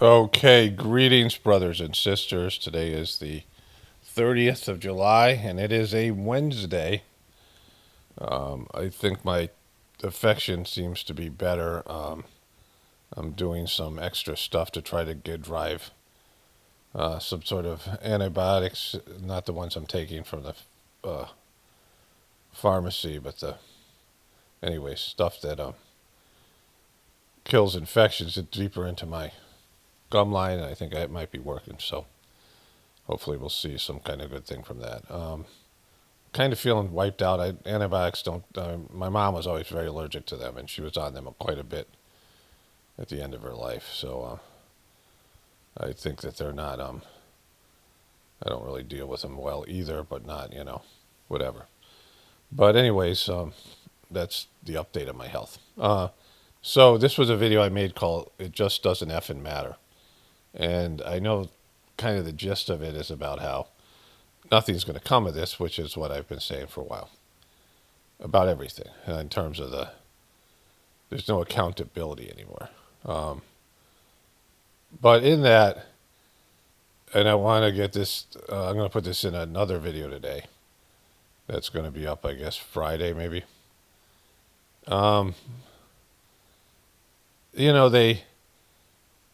Okay, greetings, brothers and sisters. Today is the 30th of July, and it is a Wednesday. I think my affection seems to be better. I'm doing some extra stuff to try to drive some sort of antibiotics, not the ones I'm taking from the uh, pharmacy, but stuff that kills infections deeper into my gum line, and I think it might be working. So hopefully we'll see some kind of good thing from that. Kind of feeling wiped out. Antibiotics don't. My mom was always very allergic to them, and she was on them quite a bit at the end of her life. So I think that they're not. I don't really deal with them well either, but not whatever. But anyways, that's the update of my health. So this was a video I made called "It Just Doesn't Effing Matter," and I know kind of the gist of it is about how nothing's going to come of this, which is what I've been saying for a while about everything in terms of there's no accountability anymore. But in that, and I want to get this, I'm going to put this in another video today that's going to be up, I guess, Friday maybe. Um, the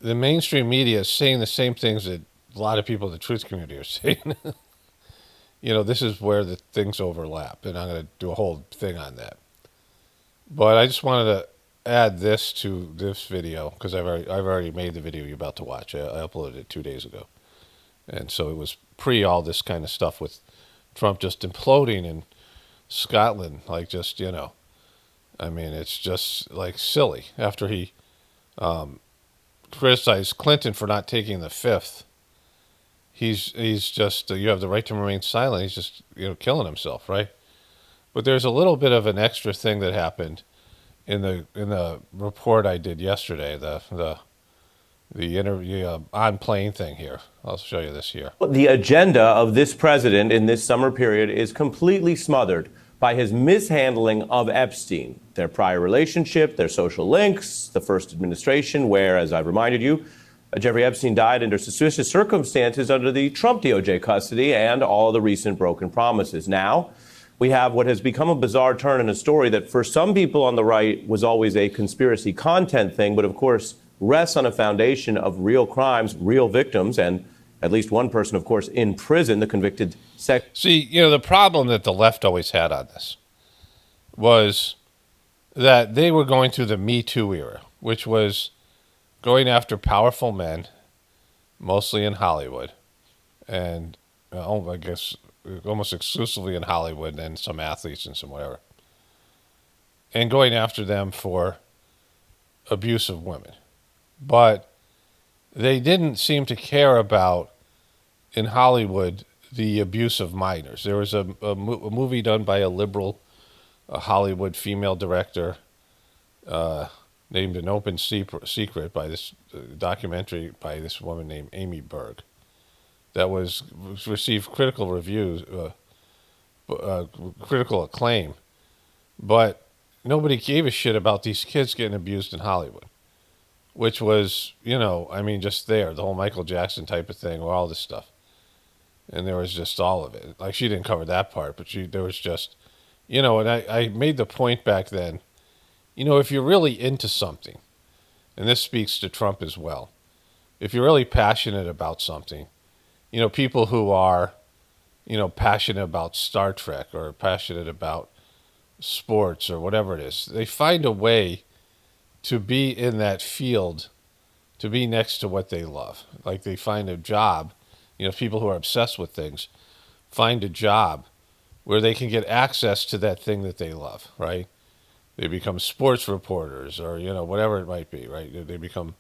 mainstream media is saying the same things that a lot of people in the truth community are saying. This is where the things overlap, and I'm going to do a whole thing on that. But I just wanted to add this to this video because I've already made the video you're about to watch. I uploaded it 2 days ago, and so it was pre all this kind of stuff with Trump just imploding in Scotland, like just I mean, it's just like silly after he criticized Clinton for not taking the fifth. He's just you have the right to remain silent. He's just killing himself, right? But there's a little bit of an extra thing that happened in the report I did yesterday. The interview on plane thing here. I'll show you this here. The agenda of this president in this summer period is completely smothered by his mishandling of Epstein, their prior relationship, their social links, the first administration, where, as I've reminded you, Jeffrey Epstein died under suspicious circumstances under the Trump DOJ custody, and all the recent broken promises. Now, we have what has become a bizarre turn in a story that for some people on the right was always a conspiracy content thing, but of course rests on a foundation of real crimes, real victims, and at least one person, of course, in prison, the convicted sex. See, the problem that the left always had on this was that they were going through the Me Too era, which was going after powerful men, mostly in Hollywood, and I guess almost exclusively in Hollywood, and some athletes and some whatever, and going after them for abuse of women. But they didn't seem to care about, in Hollywood, the abuse of minors. There was a movie done by a liberal Hollywood female director named An Open Secret by this documentary by this woman named Amy Berg that received critical reviews, critical acclaim, but nobody gave a shit about these kids getting abused in Hollywood, which was, just the whole Michael Jackson type of thing, or all this stuff. And there was just all of it. Like, she didn't cover that part, but there was just, and I made the point back then, if you're really into something, and this speaks to Trump as well, if you're really passionate about something, people who are, passionate about Star Trek or passionate about sports or whatever it is, they find a way to be in that field, to be next to what they love. Like, they find a job, people who are obsessed with things find a job where they can get access to that thing that they love, right? They become sports reporters or, whatever it might be, right? They become,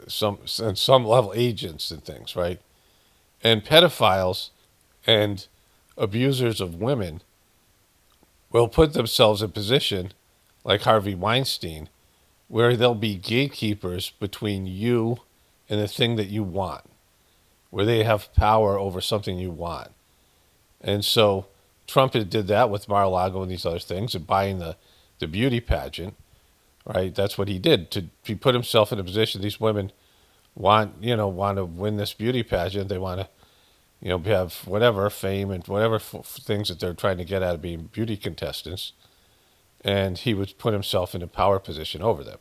some level agents and things, right? And pedophiles and abusers of women will put themselves in position, like Harvey Weinstein, where they'll be gatekeepers between you and the thing that you want, where they have power over something you want. And so Trump did that with Mar-a-Lago and these other things, and buying the beauty pageant, right? That's what he did. He put himself in a position. These women want to win this beauty pageant. They want to, have whatever fame and whatever things that they're trying to get out of being beauty contestants. And he would put himself in a power position over them,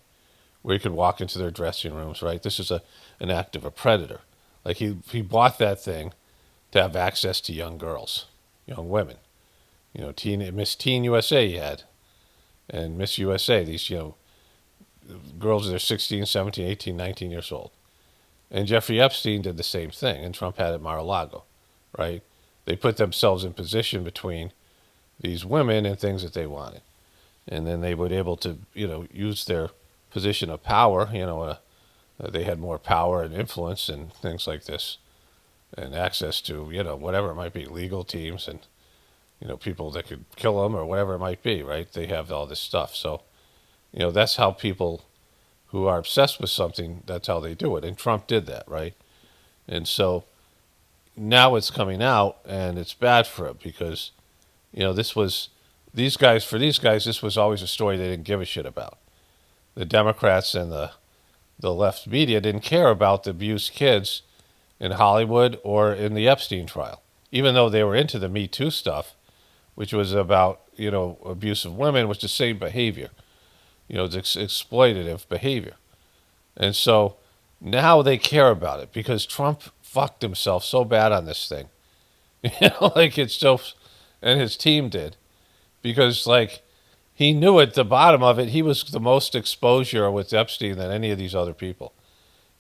where he could walk into their dressing rooms, right? This is an act of a predator. Like he bought that thing to have access to young girls, young women. Miss Teen USA he had, and Miss USA, these, girls that are 16, 17, 18, 19 years old. And Jeffrey Epstein did the same thing, and Trump had at Mar-a-Lago, right? They put themselves in position between these women and things that they wanted. And then they were able to, use their position of power, they had more power and influence and things like this, and access to, whatever it might be, legal teams and, people that could kill them or whatever it might be, right? They have all this stuff. So, that's how people who are obsessed with something, that's how they do it. And Trump did that, right? And so now it's coming out, and it's bad for him because, these guys, this was always a story they didn't give a shit about. The Democrats and the left media didn't care about the abused kids in Hollywood or in the Epstein trial, even though they were into the Me Too stuff, which was about, abuse of women, was the same behavior. It's exploitative behavior. And so now they care about it because Trump fucked himself so bad on this thing. It's so, and his team did. Because, he knew at the bottom of it, he was the most exposure with Epstein than any of these other people.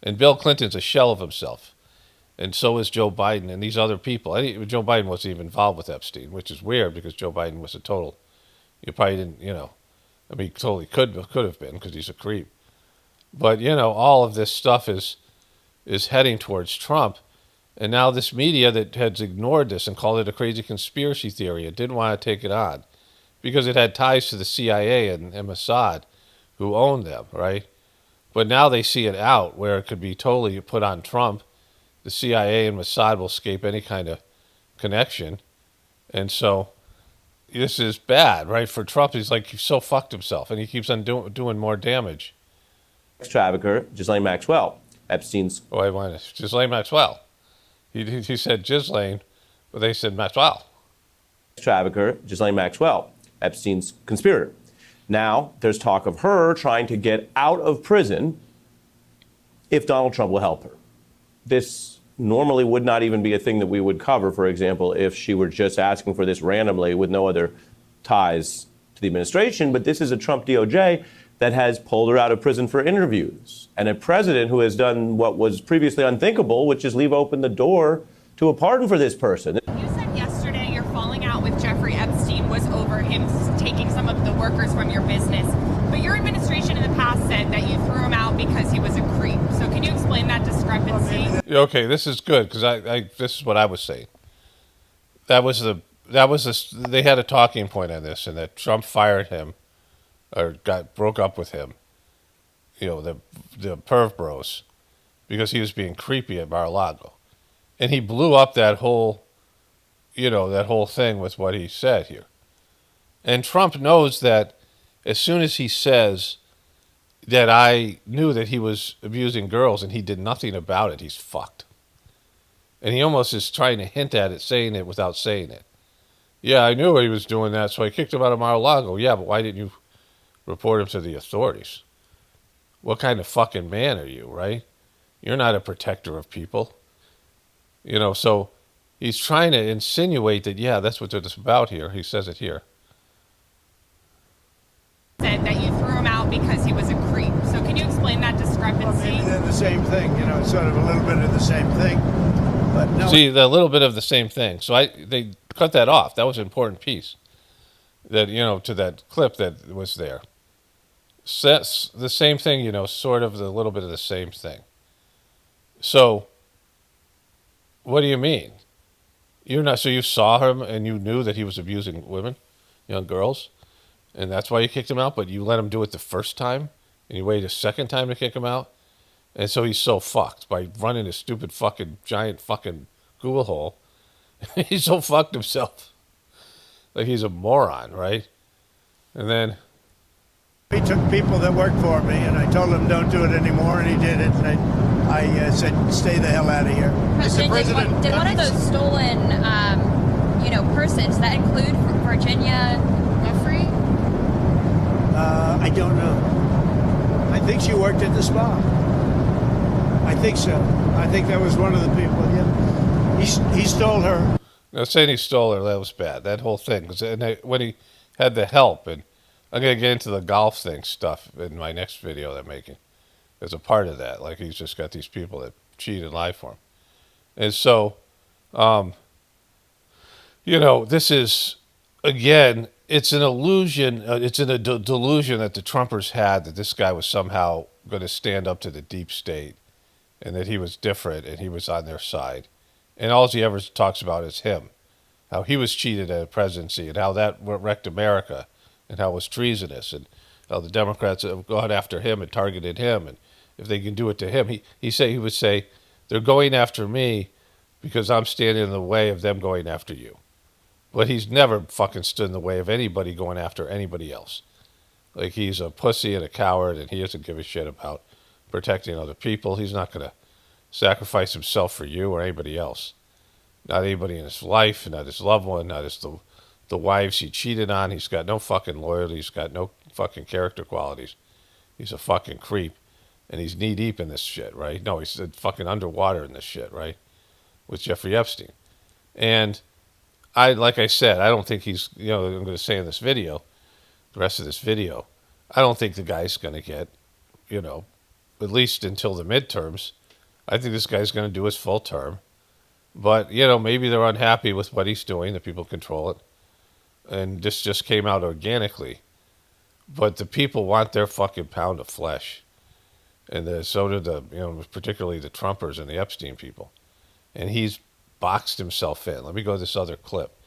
And Bill Clinton's a shell of himself. And so is Joe Biden and these other people. Joe Biden wasn't even involved with Epstein, which is weird because Joe Biden was a total, you probably didn't, totally could have been because he's a creep. But, all of this stuff is heading towards Trump. And now this media that has ignored this and called it a crazy conspiracy theory and didn't want to take it on because it had ties to the CIA and Mossad who owned them, right? But now they see it out where it could be totally put on Trump. The CIA and Mossad will escape any kind of connection. And so this is bad, right? For Trump, he's so fucked himself, and he keeps on doing more damage. Trafficker, Ghislaine Maxwell, Epstein's... Oh, I want it. Ghislaine Maxwell. He said Ghislaine, but they said Maxwell. Trafficker, Ghislaine Maxwell, Epstein's conspirator. Now, there's talk of her trying to get out of prison if Donald Trump will help her. This normally would not even be a thing that we would cover, for example, if she were just asking for this randomly with no other ties to the administration. But this is a Trump DOJ that has pulled her out of prison for interviews, and a president who has done what was previously unthinkable, which is leave open the door to a pardon for this person. You said yesterday your falling out with Jeffrey Epstein was over him taking some of the workers from your business, but your administration in the past said that you threw him out because he was a creep. So can you explain that discrepancy? Okay, this is good because this is what I was saying. They had a talking point on this, and that Trump fired him or broke up with him, the perv bros, because he was being creepy at Mar-a-Lago. And he blew up that whole thing with what he said here. And Trump knows that as soon as he says that I knew that he was abusing girls and he did nothing about it, he's fucked. And he almost is trying to hint at it, saying it without saying it. Yeah, I knew he was doing that, so I kicked him out of Mar-a-Lago. Yeah, but why didn't you report him to the authorities? What kind of fucking man are you, right? You're not a protector of people. So he's trying to insinuate that, yeah, that's what it's about here. He says it here. Said that you threw him out because he was a creep. So can you explain that discrepancy? Well, maybe they're the same thing, it's sort of a little bit of the same thing. But no. See, the little bit of the same thing. So they cut that off. That was an important piece. That, to that clip that was there. Says the same thing, sort of the little bit of the same thing. So, what do you mean? So you saw him and you knew that he was abusing women, young girls, and that's why you kicked him out, but you let him do it the first time, and you waited a second time to kick him out? And so he's so fucked by running his stupid fucking giant fucking Google hole. He's so fucked himself. Like he's a moron, right? And then he took people that worked for me, and I told him don't do it anymore, and he did it. And I said, "Stay the hell out of here." President, did one of those stolen, persons, does that include Virginia Jeffrey? I don't know. I think she worked at the spa. I think so. I think that was one of the people. Yeah, he stole her. Now, saying he stole her, that was bad. That whole thing. When he had the help, and I'm going to get into the golf thing stuff in my next video that I'm making as a part of that. Like, he's just got these people that cheat and lie for him. And so, this is, again, it's an illusion. It's in a delusion that the Trumpers had that this guy was somehow going to stand up to the deep state and that he was different and he was on their side. And all he ever talks about is him, how he was cheated at a presidency and how that wrecked America and how it was treasonous and how the Democrats have gone after him and targeted him. And if they can do it to him, he would say, they're going after me because I'm standing in the way of them going after you. But he's never fucking stood in the way of anybody going after anybody else. Like, he's a pussy and a coward, and he doesn't give a shit about protecting other people. He's not going to sacrifice himself for you or anybody else. Not anybody in his life, not his loved one, not the wives he cheated on. He's got no fucking loyalty. He's got no fucking character qualities. He's a fucking creep. And he's knee-deep in this shit, right? No, he's fucking underwater in this shit, right? With Jeffrey Epstein. And like I said, I don't think he's, I'm going to say in this video, the rest of this video, I don't think the guy's going to get, at least until the midterms. I think this guy's going to do his full term. But, maybe they're unhappy with what he's doing, the people control it. And this just came out organically. But the people want their fucking pound of flesh. And so do particularly the Trumpers and the Epstein people. And he's boxed himself in. Let me go to this other clip.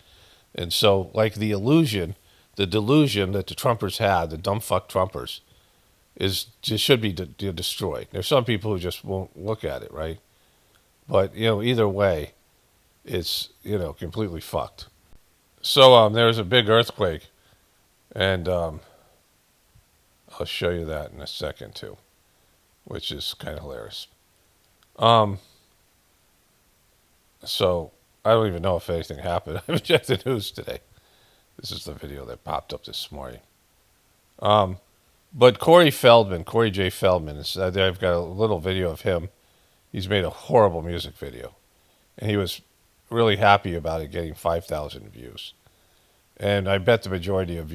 And so, like, the delusion that the Trumpers had, the dumb fuck Trumpers, should be destroyed. There's some people who just won't look at it, right? But, either way, it's, completely fucked. So there was a big earthquake, and I'll show you that in a second, too, which is kind of hilarious. So I don't even know if anything happened. I haven't checked the news today. This is the video that popped up this morning. But Corey J. Feldman, I've got a little video of him. He's made a horrible music video. And he was really happy about it getting 5,000 views. And I bet the majority of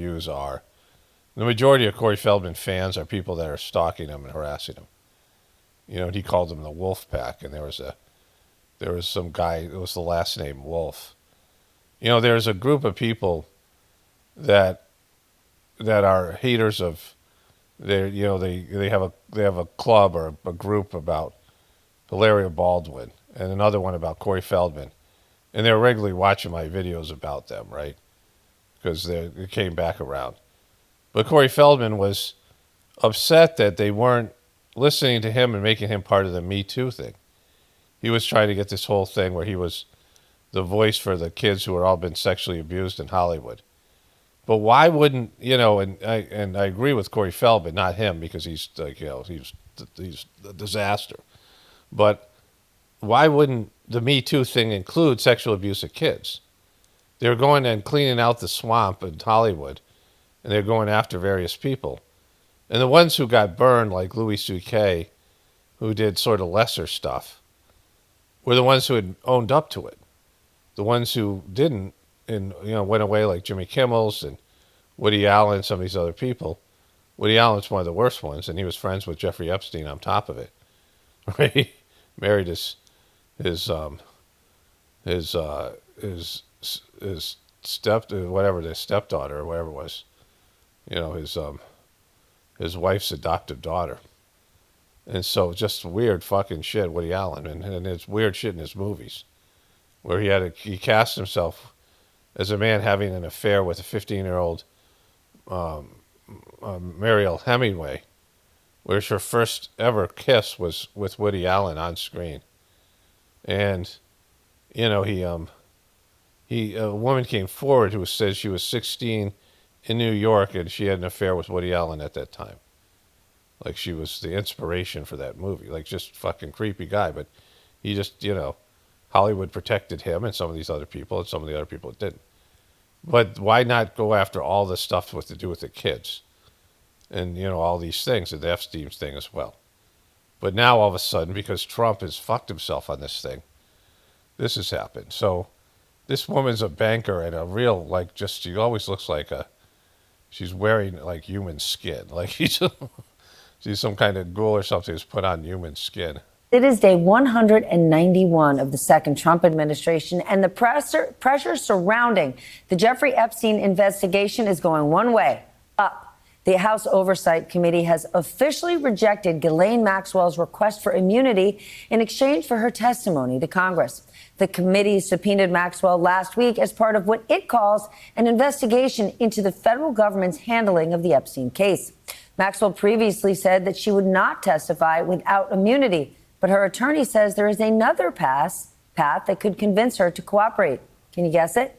Corey Feldman fans are people that are stalking him and harassing him. And he called them the Wolf Pack, and there was some guy, it was the last name Wolf. There's a group of people that are haters of they have a club or a group about Hilaria Baldwin and another one about Corey Feldman. And they're regularly watching my videos about them, right? Because they came back around. But Corey Feldman was upset that they weren't listening to him and making him part of the Me Too thing. He was trying to get this whole thing where he was the voice for the kids who were all been sexually abused in Hollywood. But why wouldn't, and I agree with Corey Feldman, not him, because he's like, he's a disaster. But why wouldn't the Me Too thing include sexual abuse of kids? They're going and cleaning out the swamp in Hollywood, and they're going after various people. And the ones who got burned, like Louis C.K., who did sort of lesser stuff, were the ones who had owned up to it. The ones who didn't and went away, like Jimmy Kimmel's and Woody Allen and some of these other people. Woody Allen's one of the worst ones, and he was friends with Jeffrey Epstein on top of it. Right? Married his stepdaughter, or whatever it was. His wife's adoptive daughter. And so just weird fucking shit, Woody Allen, and it's weird shit in his movies, where he cast himself as a man having an affair with a 15-year-old Mariel Hemingway, where her first ever kiss was with Woody Allen on screen. And, a woman came forward who said she was 16 in New York and she had an affair with Woody Allen at that time. Like she was the inspiration for that movie. Like just fucking creepy guy, but he just, Hollywood protected him and some of these other people, and some of the other people didn't. But why not go after all the stuff with to do with the kids? And, all these things, and the Epstein thing as well. But now all of a sudden, because Trump has fucked himself on this thing, this has happened. So this woman's a banker and a real, she always looks like she's wearing like human skin. Like she's some kind of ghoul or something who's put on human skin. It is day 191 of the second Trump administration, and the pressure surrounding the Jeffrey Epstein investigation is going one way, up. The House Oversight Committee has officially rejected Ghislaine Maxwell's request for immunity in exchange for her testimony to Congress. The committee subpoenaed Maxwell last week as part of what it calls an investigation into the federal government's handling of the Epstein case. Maxwell previously said that she would not testify without immunity, but her attorney says there is another path that could convince her to cooperate. Can you guess it?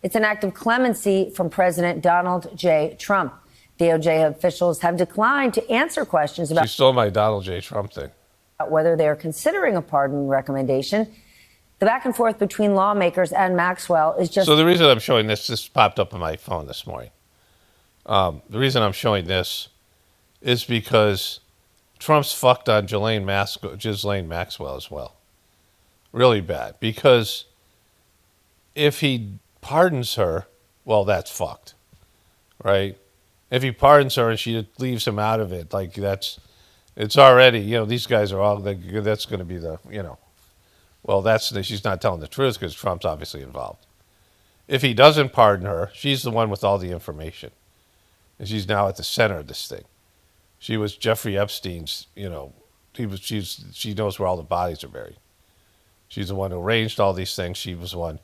It's an act of clemency from President Donald J. Trump. DOJ officials have declined to answer questions about... She stole my Donald J. Trump thing. ...whether they are considering a pardon recommendation. The back and forth between lawmakers and Maxwell is just... So the reason I'm showing this popped up on my phone this morning. The reason I'm showing this is because Trump's fucked on Ghislaine Maxwell as well. Really bad. Because if he pardons her, well, that's fucked. Right? If he pardons her and she leaves him out of it, it's already, these guys are all, that's going to be she's not telling the truth because Trump's obviously involved. If he doesn't pardon her, she's the one with all the information. And she's now at the center of this thing. She was Jeffrey Epstein's, she knows where all the bodies are buried. She's the one who arranged all these things. She was the one,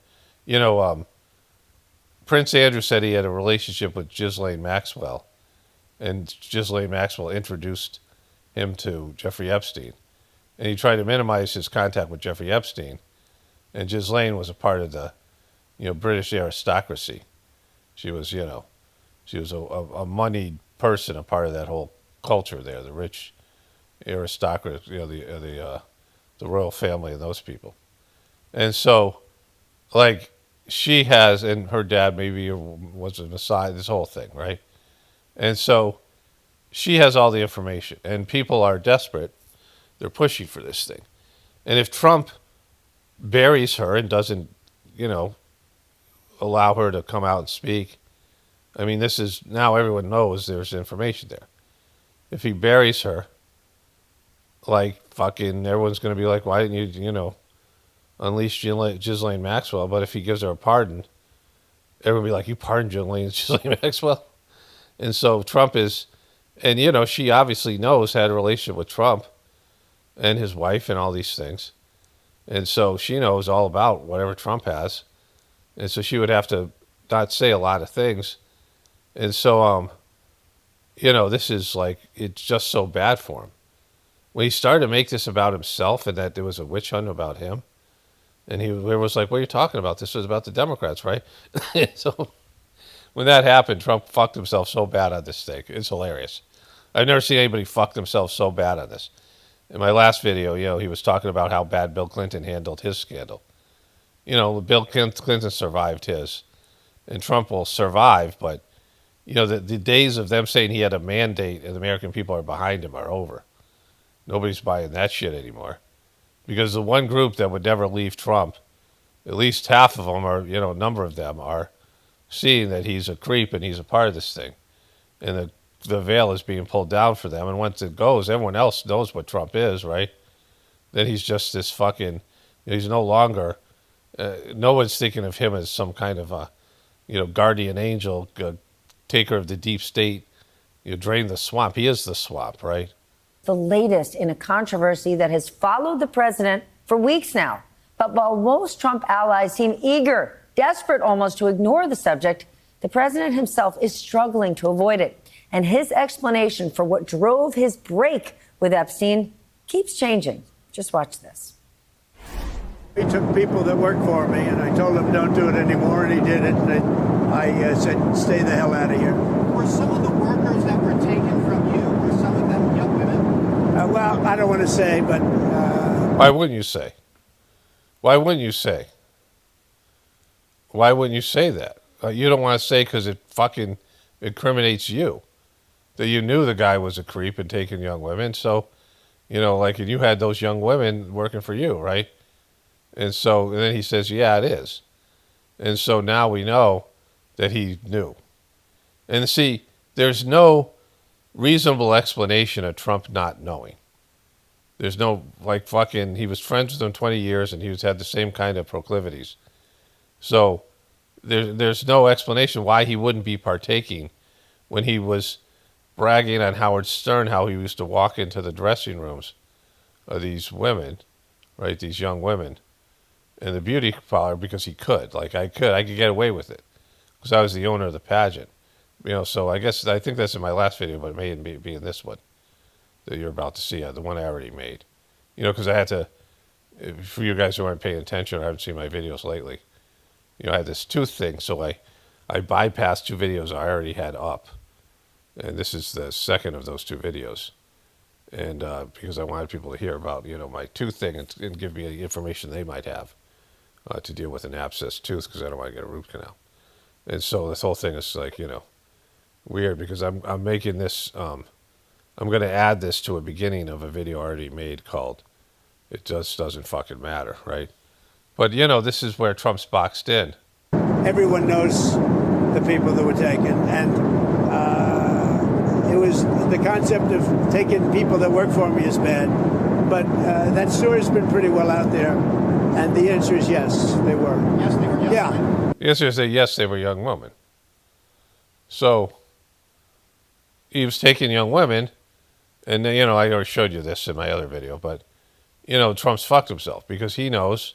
Prince Andrew said he had a relationship with Ghislaine Maxwell, and Ghislaine Maxwell introduced him to Jeffrey Epstein. And he tried to minimize his contact with Jeffrey Epstein. And Ghislaine was a part of the, British aristocracy. She was, a moneyed person, a part of that whole culture there, the rich aristocracy, the royal family and those people. And so, she has, and her dad maybe was a Messiah, this whole thing, right? And so she has all the information, and people are desperate. They're pushing for this thing. And if Trump buries her and doesn't, allow her to come out and speak, I mean, this is, now everyone knows there's information there. If he buries her, everyone's going to be like, why didn't you, unleash Ghislaine Maxwell? But if he gives her a pardon, everyone will be like, you pardoned Ghislaine Maxwell? And so Trump is, and she obviously had a relationship with Trump and his wife and all these things. And so she knows all about whatever Trump has. And so she would have to not say a lot of things. And so, this is it's just so bad for him. When he started to make this about himself and that there was a witch hunt about him, and he was like, what are you talking about? This was about the Democrats, right? So when that happened, Trump fucked himself so bad on this thing. It's hilarious. I've never seen anybody fuck themselves so bad on this. In my last video, he was talking about how bad Bill Clinton handled his scandal. Bill Clinton survived his, and Trump will survive, but, the days of them saying he had a mandate and the American people are behind him are over. Nobody's buying that shit anymore. Because the one group that would never leave Trump, at least half of them, or a number of them, are seeing that he's a creep and he's a part of this thing. And the veil is being pulled down for them. And once it goes, everyone else knows what Trump is, right? Then he's just this fucking, he's no longer, no one's thinking of him as some kind of a, guardian angel, taker of the deep state, drain the swamp. He is the swamp, right? The latest in a controversy that has followed the president for weeks now. But while most Trump allies seem eager, desperate almost to ignore the subject, the president himself is struggling to avoid it. And his explanation for what drove his break with Epstein keeps changing. Just watch this. He took people that worked for me, and I told him don't do it anymore, and he did it. And I said, stay the hell out of here. Were some of the workers that were taken from you, were some of them young Well, I don't want to say, but Why wouldn't you say? Why wouldn't you say? Why wouldn't you say that? You don't want to say because it fucking incriminates you. That you knew the guy was a creep and taking young women. So, and you had those young women working for you, right? And then he says, yeah, it is. And so now we know that he knew. And see, there's no reasonable explanation of Trump not knowing. There's no, he was friends with him 20 years and had the same kind of proclivities. So there's no explanation why he wouldn't be partaking when he was bragging on Howard Stern how he used to walk into the dressing rooms of these women, right, these young women, in the beauty parlor because he could. I could get away with it because I was the owner of the pageant. So I think that's in my last video, but it may be in this one that you're about to see, the one I already made. Because I had to, for you guys who aren't paying attention or haven't seen my videos lately, I had this tooth thing, so I bypassed 2 videos I already had up. And this is the second of those 2 videos. And because I wanted people to hear about, my tooth thing and give me the information they might have to deal with an abscessed tooth because I don't want to get a root canal. And so this whole thing is weird because I'm making this, I'm going to add this to a beginning of a video already made called It Just Doesn't Fucking Matter, right? But, this is where Trump's boxed in. everyone knows the people that were taken. And it was the concept of taking people that work for me is bad. But that story's been pretty well out there. And the answer is yes, they were. Yes, they were. Yes, Yeah. The answer is yes, they were young women. So he was taking young women, and I already showed you this in my other video, but Trump's fucked himself because he knows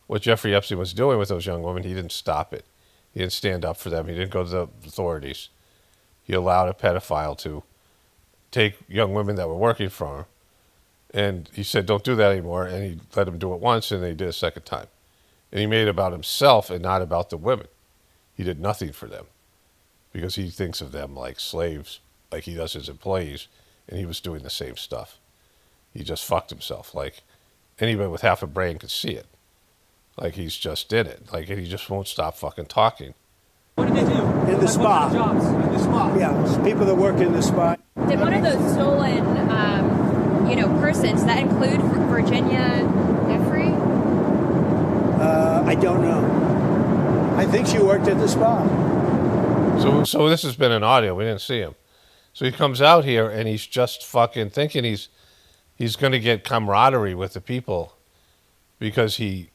what Jeffrey Epstein was doing with those young women. He didn't stop it. He didn't stand up for them. He didn't go to the authorities. He allowed a pedophile to take young women that were working for him, and he said, don't do that anymore, and he let him do it once, and then he did a second time. And he made it about himself and not about the women. He did nothing for them because he thinks of them like slaves, like he does his employees, and he was doing the same stuff. He just fucked himself. Like anybody with half a brain could see it. Like he's just in it. Like he just won't stop fucking talking. What did they do? In the spa. What kind of jobs? In the spa. Yeah, it's people that work in the spa. Did one of those stolen, persons that include Virginia Jeffrey? I don't know. I think she worked at the spa. So this has been an audio. We didn't see him. So he comes out here and he's just fucking thinking he's going to get camaraderie with the people because he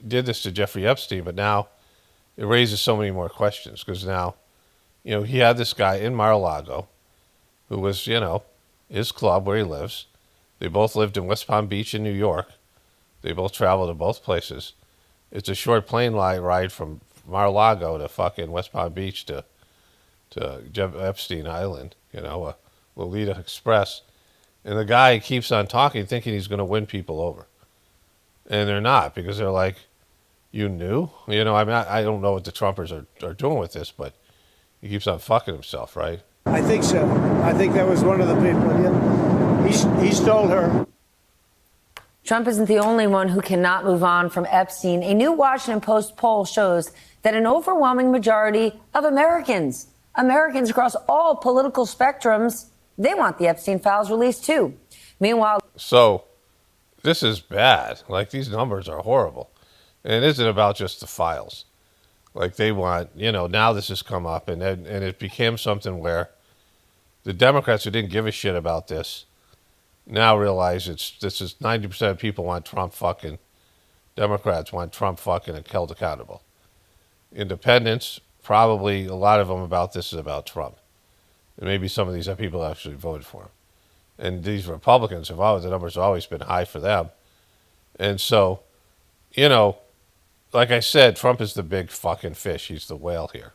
did this to Jeffrey Epstein. But now it raises so many more questions because now, he had this guy in Mar-a-Lago who was, his club where he lives. They both lived in West Palm Beach in New York. They both traveled to both places. It's a short plane ride from Mar-a-Lago to fucking West Palm Beach to Epstein Island, a Lolita Express. And the guy keeps on talking, thinking he's going to win people over. And they're not, because they're like, you knew? I don't know what the Trumpers are doing with this, but he keeps on fucking himself, right? I think so. I think that was one of the people. Yeah. He stole her. Trump isn't the only one who cannot move on from Epstein. A new Washington Post poll shows that an overwhelming majority of Americans across all political spectrums, they want the Epstein files released too. Meanwhile, so this is bad. Like these numbers are horrible. And it isn't about just the files. Like they want, now this has come up and it became something where the Democrats who didn't give a shit about this now realize this is 90% of people want Trump fucking. Democrats want Trump fucking and held accountable. Independents, probably a lot of them about this is about Trump. And maybe some of these are people actually voted for him. And these Republicans the numbers have always been high for them. And so, like I said, Trump is the big fucking fish. He's the whale here.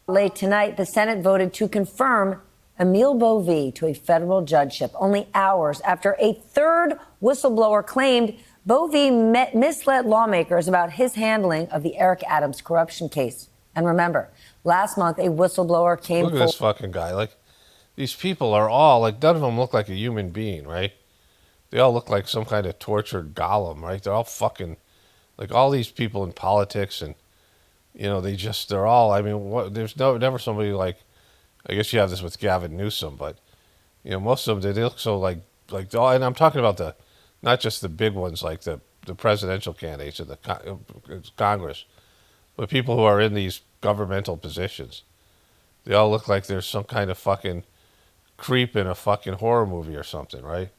late tonight, the Senate voted to confirm Emile Bovee to a federal judgeship only hours after a third whistleblower claimed Bovee misled lawmakers about his handling of the Eric Adams corruption case. And remember, last month, a whistleblower came Look at this fucking guy. Like, these people are all, like, none of them look like a human being, right? They all look like some kind of tortured golem, right? They're all fucking, like all these people in politics, and they're all. I mean, there's never somebody like. I guess you have this with Gavin Newsom, but most of them they look so like all. And I'm talking about not just the big ones like the presidential candidates in the Congress, but people who are in these governmental positions. They all look like there's some kind of fucking creep in a fucking horror movie or something, right?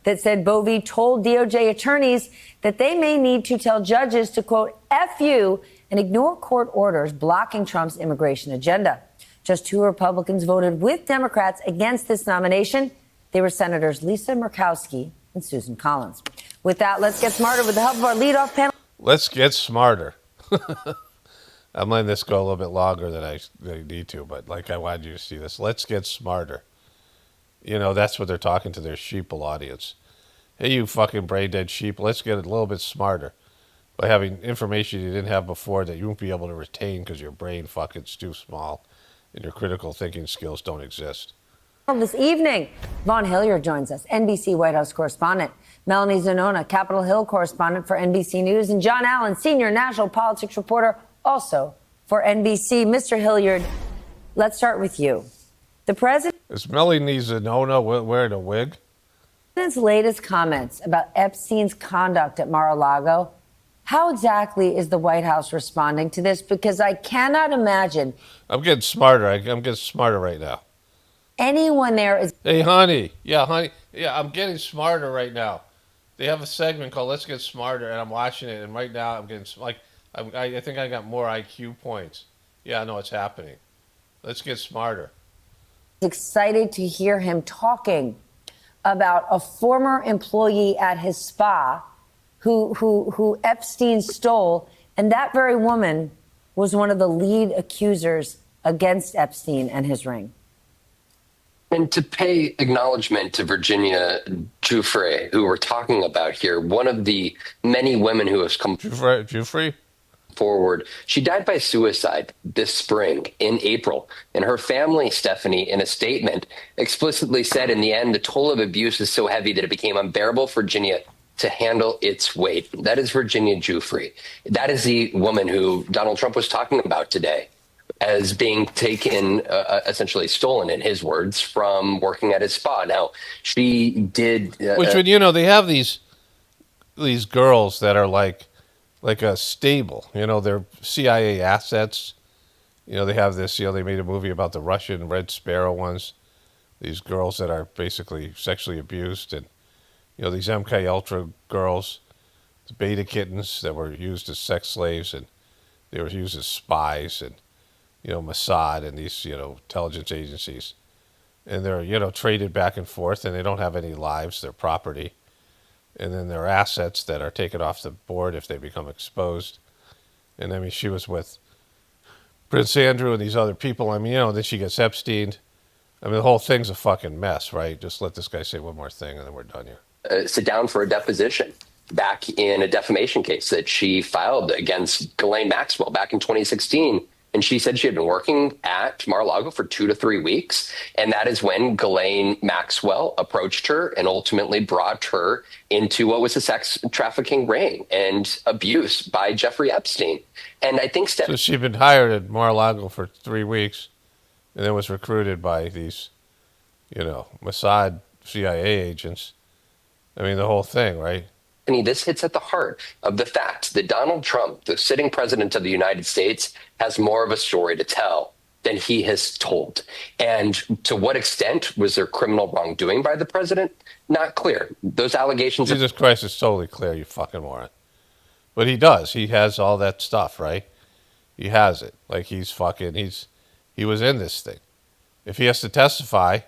That said Bovee told DOJ attorneys that they may need to tell judges to, quote, F you and ignore court orders blocking Trump's immigration agenda. Just 2 Republicans voted with Democrats against this nomination. They were Senators Lisa Murkowski and Susan Collins. With that, let's get smarter with the help of our leadoff panel. Let's get smarter. I'm letting this go a little bit longer than I need to, but like I wanted you to see this. Let's get smarter. That's what they're talking to their sheeple audience. Hey, you fucking brain dead sheep, let's get a little bit smarter by having information you didn't have before that you won't be able to retain because your brain fucking's too small and your critical thinking skills don't exist. This evening, Vaughn Hilliard joins us, NBC White House correspondent, Melanie Zanona, Capitol Hill correspondent for NBC News, and John Allen, senior national politics reporter, also for NBC. Mr. Hilliard, let's start with you. The president. Is Melanie Zanona wearing a wig? The president's latest comments about Epstein's conduct at Mar-a-Lago. How exactly is the White House responding to this? Because I cannot imagine. I'm getting smarter. I'm getting smarter right now. Anyone there is. Hey, honey. Yeah, honey. Yeah, I'm getting smarter right now. They have a segment called Let's Get Smarter, and I'm watching it, and right now I'm getting, I think I got more IQ points. Yeah, I know it's happening. Let's get smarter. Excited to hear him talking about a former employee at his spa who Epstein stole, and that very woman was one of the lead accusers against Epstein and his ring. And to pay acknowledgement to Virginia Giuffre, who we're talking about here, one of the many women who has come Giuffre? forward. She died by suicide this spring in April. And her family, Stephanie, in a statement explicitly said in the end, the toll of abuse is so heavy that it became unbearable for Virginia to handle its weight. That is Virginia Giuffre. That is the woman who Donald Trump was talking about today as being taken, essentially stolen, in his words, from working at his spa. Now, she did... Which, they have these girls that are like a stable, they're CIA assets. They have this, they made a movie about the Russian Red Sparrow ones. These girls that are basically sexually abused, and, these MK Ultra girls, the beta kittens that were used as sex slaves, and they were used as spies, and, Mossad and these, intelligence agencies. And they're, traded back and forth, and they don't have any lives, they're property. And then there are assets that are taken off the board if they become exposed. And she was with Prince Andrew and these other people. Then she gets Epstein. The whole thing's a fucking mess, right? Just let this guy say one more thing and then we're done here. Sit down for a deposition back in a defamation case that she filed against Ghislaine Maxwell back in 2016. And she said she had been working at Mar-a-Lago for 2 to 3 weeks. And that is when Ghislaine Maxwell approached her and ultimately brought her into what was a sex trafficking ring and abuse by Jeffrey Epstein. And I think... So she'd been hired at Mar-a-Lago for 3 weeks and then was recruited by these, Mossad CIA agents. The whole thing, right? This hits at the heart of the fact that Donald Trump, the sitting president of the United States, has more of a story to tell than he has told. And to what extent was there criminal wrongdoing by the president? Not clear. Those allegations... Jesus Christ, it's totally clear, you fucking moron. But he does. He has all that stuff, right? He has it. He was in this thing. If he has to testify,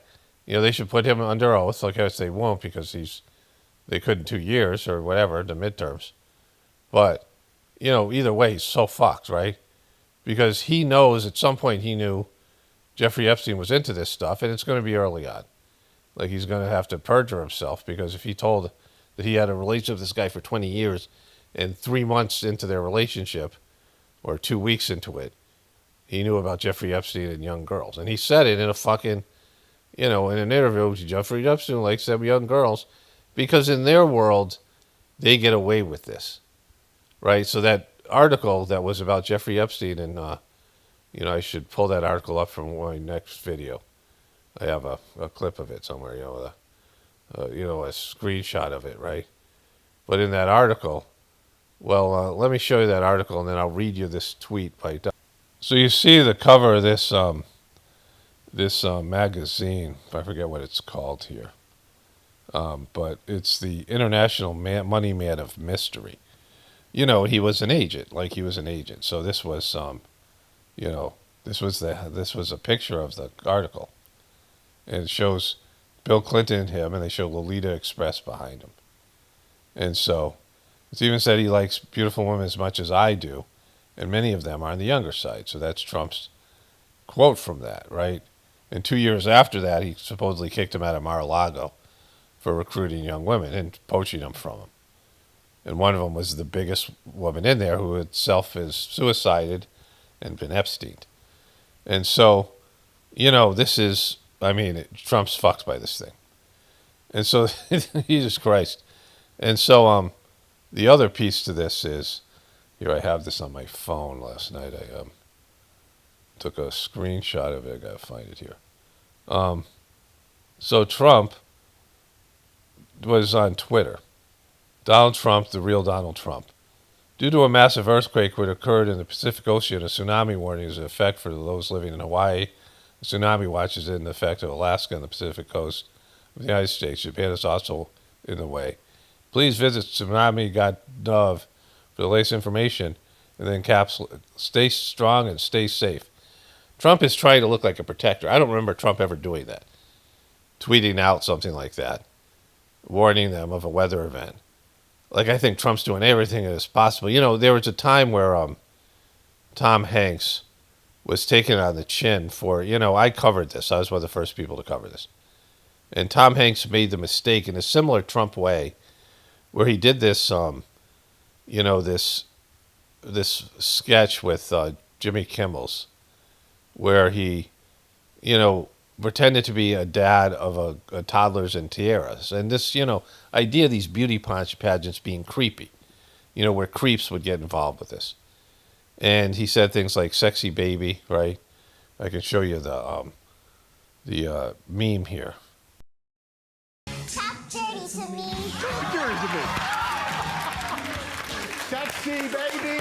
they should put him under oath. Like I say, they won't because they could in 2 years or whatever, the midterms. But, either way, he's so fucked, right? Because he knows at some point he knew Jeffrey Epstein was into this stuff, and it's going to be early on. Like, he's going to have to perjure himself because if he told that he had a relationship with this guy for 20 years and 3 months into their relationship or 2 weeks into it, he knew about Jeffrey Epstein and young girls. And he said it in a fucking, in an interview, Jeffrey Epstein likes them young girls. because in their world, they get away with this, right? So that article that was about Jeffrey Epstein, and I should pull that article up from my next video. I have a clip of it somewhere, a screenshot of it, right? But in that article, let me show you that article, and then I'll read you this tweet by. So you see the cover of this magazine. I forget what it's called here, but it's the International Money Man of Mystery. He was an agent, So this was, this was a picture of the article, and it shows Bill Clinton and him, and they show Lolita Express behind him. And so it's even said he likes beautiful women as much as I do, and many of them are on the younger side. So that's Trump's quote from that, right? And 2 years after that, he supposedly kicked him out of Mar-a-Lago for recruiting young women and poaching them from him. And one of them was the biggest woman in there, who itself is suicided and been Epstein. And so, this is, Trump's fucked by this thing. And so, Jesus Christ. And so, the other piece to this is, here I have this on my phone last night. I took a screenshot of it. I gotta find it here. So Trump was on Twitter. Donald Trump, the real Donald Trump. Due to a massive earthquake which occurred in the Pacific Ocean, a tsunami warning is in effect for those living in Hawaii. A tsunami watch is in effect of Alaska and the Pacific coast of the United States. Japan is also in the way. Please visit tsunami.gov for the latest information, and then stay strong and stay safe. Trump is trying to look like a protector. I don't remember Trump ever doing that, tweeting out something like that, warning them of a weather event. I think Trump's doing everything that is possible. There was a time where Tom Hanks was taken on the chin for, I covered this. I was one of the first people to cover this. And Tom Hanks made the mistake in a similar Trump way where he did this, this sketch with Jimmy Kimmel's, where he, pretended to be a dad of a toddlers and tiaras. And this, idea of these beauty pageants being creepy, where creeps would get involved with this. And he said things like sexy baby, right? I can show you the meme here. Talk dirty to me. Talk dirty to me. Sexy baby.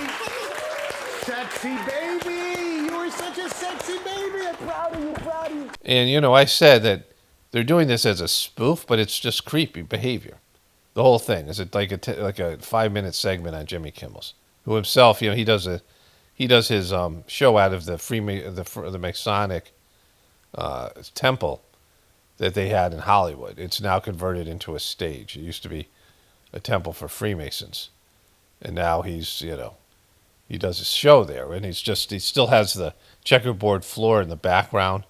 Sexy baby. You are such a sexy baby. I'm proud of you, proud of you. And, I said that they're doing this as a spoof, but it's just creepy behavior. The whole thing is like a 5-minute segment on Jimmy Kimmel's, who himself, he does his show out of the Masonic temple that they had in Hollywood. It's now converted into a stage. It used to be a temple for Freemasons, and now he's he does his show there, and he still has the checkerboard floor in the background.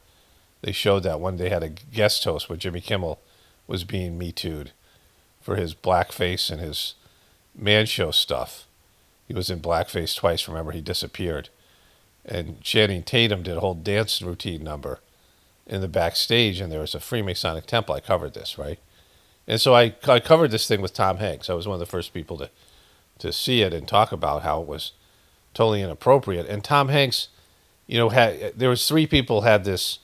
They showed that one day, had a guest host where Jimmy Kimmel was being Me Too'd for his blackface and his man show stuff. He was in blackface twice. Remember, he disappeared. And Channing Tatum did a whole dance routine number in the backstage, and there was a Freemasonic temple. I covered this, right? And so I covered this thing with Tom Hanks. I was one of the first people to see it and talk about how it was totally inappropriate. And Tom Hanks, there was 3 people had this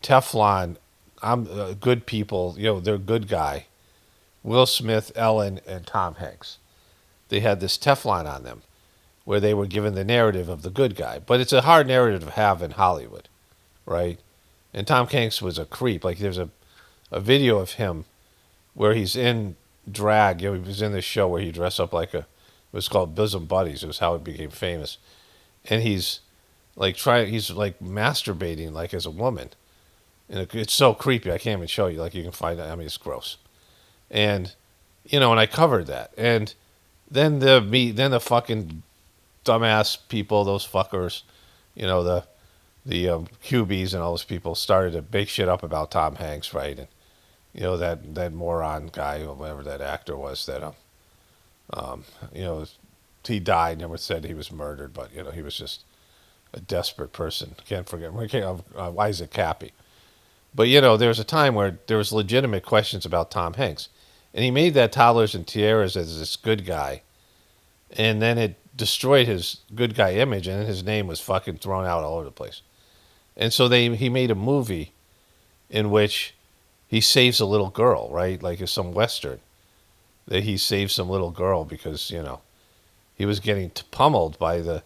Teflon, good people, they're good guy. Will Smith, Ellen, and Tom Hanks. They had this Teflon on them where they were given the narrative of the good guy. But it's a hard narrative to have in Hollywood, right? And Tom Hanks was a creep. There's a video of him where he's in drag. He was in this show where he dressed up it was called Bosom Buddies. It was how it became famous. And he's masturbating as a woman. And it's so creepy. I can't even show you. You can find it. It's gross. And, and I covered that. And then the fucking dumbass people, those fuckers, the QBs and all those people started to bake shit up about Tom Hanks, right? And, that moron guy, or whatever that actor was, that, he died, never said he was murdered, but, he was just a desperate person. Can't forget. Isaac Cappy. But, you know, there was a time where there was legitimate questions about Tom Hanks. And he made that Toddlers and Tiaras as this good guy. And then it destroyed his good guy image, and his name was fucking thrown out all over the place. And so he made a movie in which he saves a little girl, right? Like it's some Western. That he saves some little girl because, you know, he was getting pummeled by the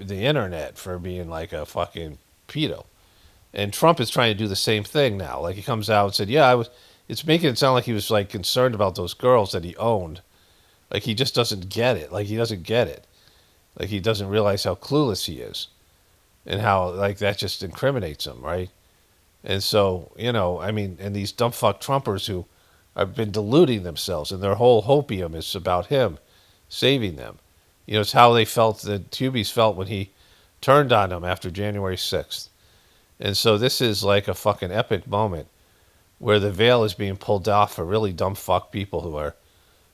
internet for being like a fucking pedo. And Trump is trying to do the same thing now. Like he comes out and said, yeah, it's making it sound like he was like concerned about those girls that he owned. Like he just doesn't get it. Like he doesn't get it. Like he doesn't realize how clueless he is. And how like that just incriminates him, right? And so, you know, I mean, and these dumb fuck Trumpers who have been deluding themselves and their whole hopium is about him saving them. You know, it's how they felt, the Tubies felt when he turned on them after January 6th. And so this is like a fucking epic moment where the veil is being pulled off for really dumb fuck people who are,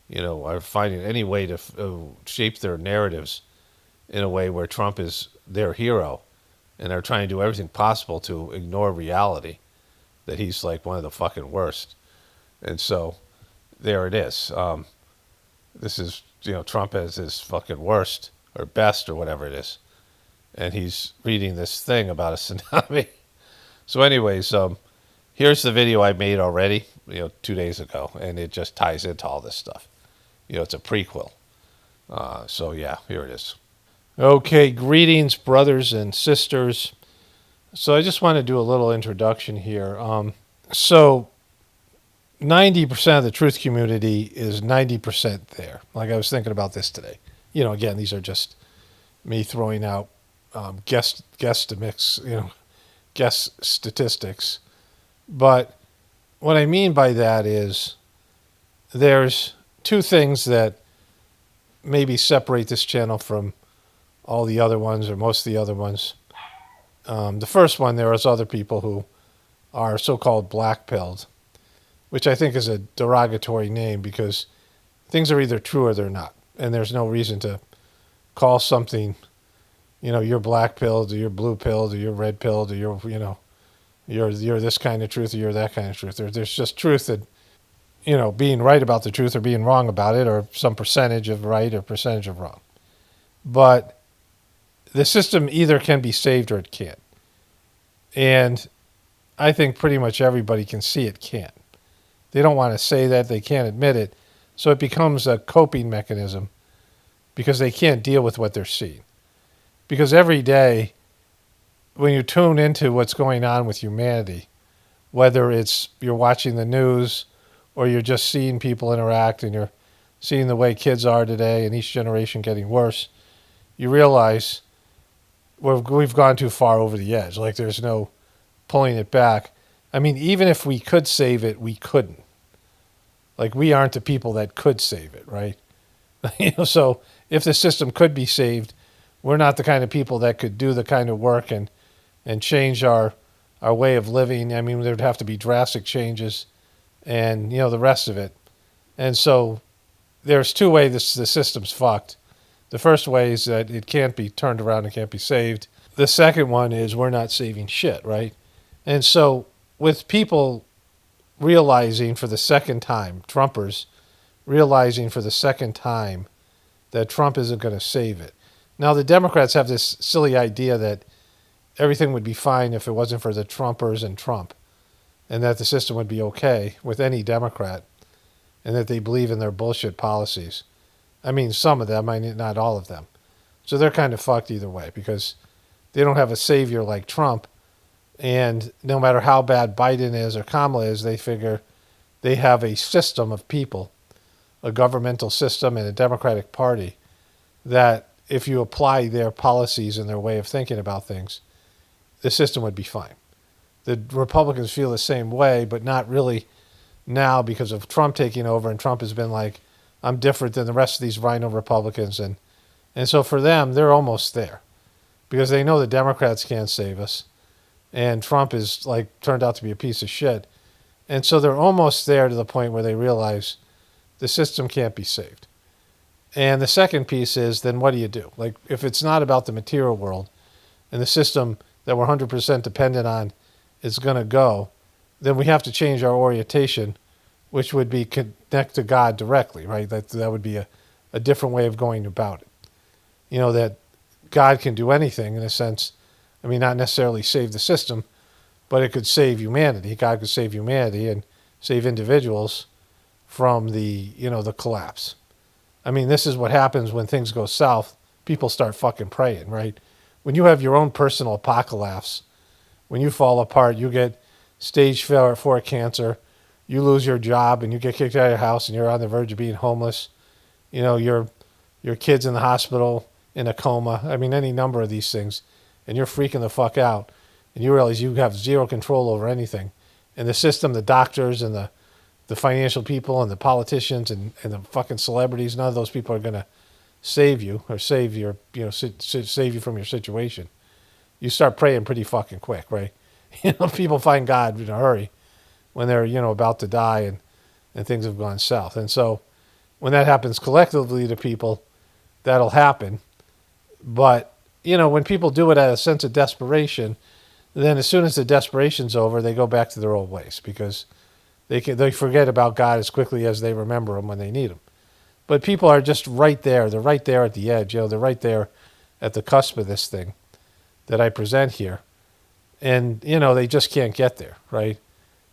you know, are finding any way to shape their narratives in a way where Trump is their hero. And they're trying to do everything possible to ignore reality, that he's like one of the fucking worst. And so there it is. This is, you know, Trump as his fucking worst or best or whatever it is. And he's reading this thing about a tsunami. So anyways, here's the video I made already, you know, 2 days ago. And it just ties into all this stuff. You know, it's a prequel. So yeah, here it is. Okay, greetings, brothers and sisters. So I just want to do a little introduction here. So 90% of the truth community is 90% there. Like I was thinking about this today. You know, again, these are just me throwing out guess statistics. But what I mean by that is there's two things that maybe separate this channel from all the other ones or most of the other ones. The first one, there is other people who are so-called black-pilled, which I think is a derogatory name because things are either true or they're not. And there's no reason to call something, you know, you're black-pilled or you're blue-pilled or you're red-pilled or you're, you know, you're this kind of truth or you're that kind of truth. There's just truth that, you know, being right about the truth or being wrong about it or some percentage of right or percentage of wrong. But the system either can be saved or it can't. And I think pretty much everybody can see it can't. They don't want to say that. They can't admit it. So it becomes a coping mechanism because they can't deal with what they're seeing. Because every day, when you tune into what's going on with humanity, whether it's you're watching the news or you're just seeing people interact and you're seeing the way kids are today and each generation getting worse, you realize we've gone too far over the edge. Like there's no pulling it back. I mean, even if we could save it, we couldn't. Like we aren't the people that could save it, right? You know, so if the system could be saved, we're not the kind of people that could do the kind of work and change our way of living. I mean, there'd have to be drastic changes and, you know, the rest of it. And so there's two ways the system's fucked. The first way is that it can't be turned around and can't be saved. The second one is we're not saving shit, right? And so with people realizing for the second time, Trumpers realizing for the second time that Trump isn't going to save it. Now, the Democrats have this silly idea that everything would be fine if it wasn't for the Trumpers and Trump, and that the system would be okay with any Democrat, and that they believe in their bullshit policies. I mean, some of them, I mean, not all of them. So they're kind of fucked either way because they don't have a savior like Trump. And no matter how bad Biden is or Kamala is, they figure they have a system of people, a governmental system and a Democratic Party that if you apply their policies and their way of thinking about things, the system would be fine. The Republicans feel the same way, but not really now because of Trump taking over. And Trump has been like, I'm different than the rest of these rhino Republicans. And so for them, they're almost there because they know the Democrats can't save us. And Trump is like turned out to be a piece of shit. And so they're almost there to the point where they realize the system can't be saved. And the second piece is then what do you do? Like if it's not about the material world and the system that we're 100% dependent on is going to go, then we have to change our orientation, which would be connect to God directly, right? That would be a different way of going about it. That God can do anything in a sense. I mean, not necessarily save the system, but it could save humanity. God could save humanity and save individuals from the collapse. I mean, this is what happens when things go south. People start fucking praying, right? When you have your own personal apocalypse, when you fall apart, you get stage 4 cancer, you lose your job and you get kicked out of your house and you're on the verge of being homeless. Your kid's in the hospital in a coma. I mean, any number of these things. And you're freaking the fuck out. And you realize you have zero control over anything. And the system, the doctors and the financial people and the politicians and the fucking celebrities, none of those people are going to save you or save you from your situation. You start praying pretty fucking quick, right? People find God in a hurry when they're, about to die and things have gone south. And so when that happens collectively to people, that'll happen. But, when people do it out of a sense of desperation, then as soon as the desperation's over, they go back to their old ways because they forget about God as quickly as they remember him when they need him. But people are just right there. They're right there at the edge. They're right there at the cusp of this thing that I present here. And, they just can't get there, right?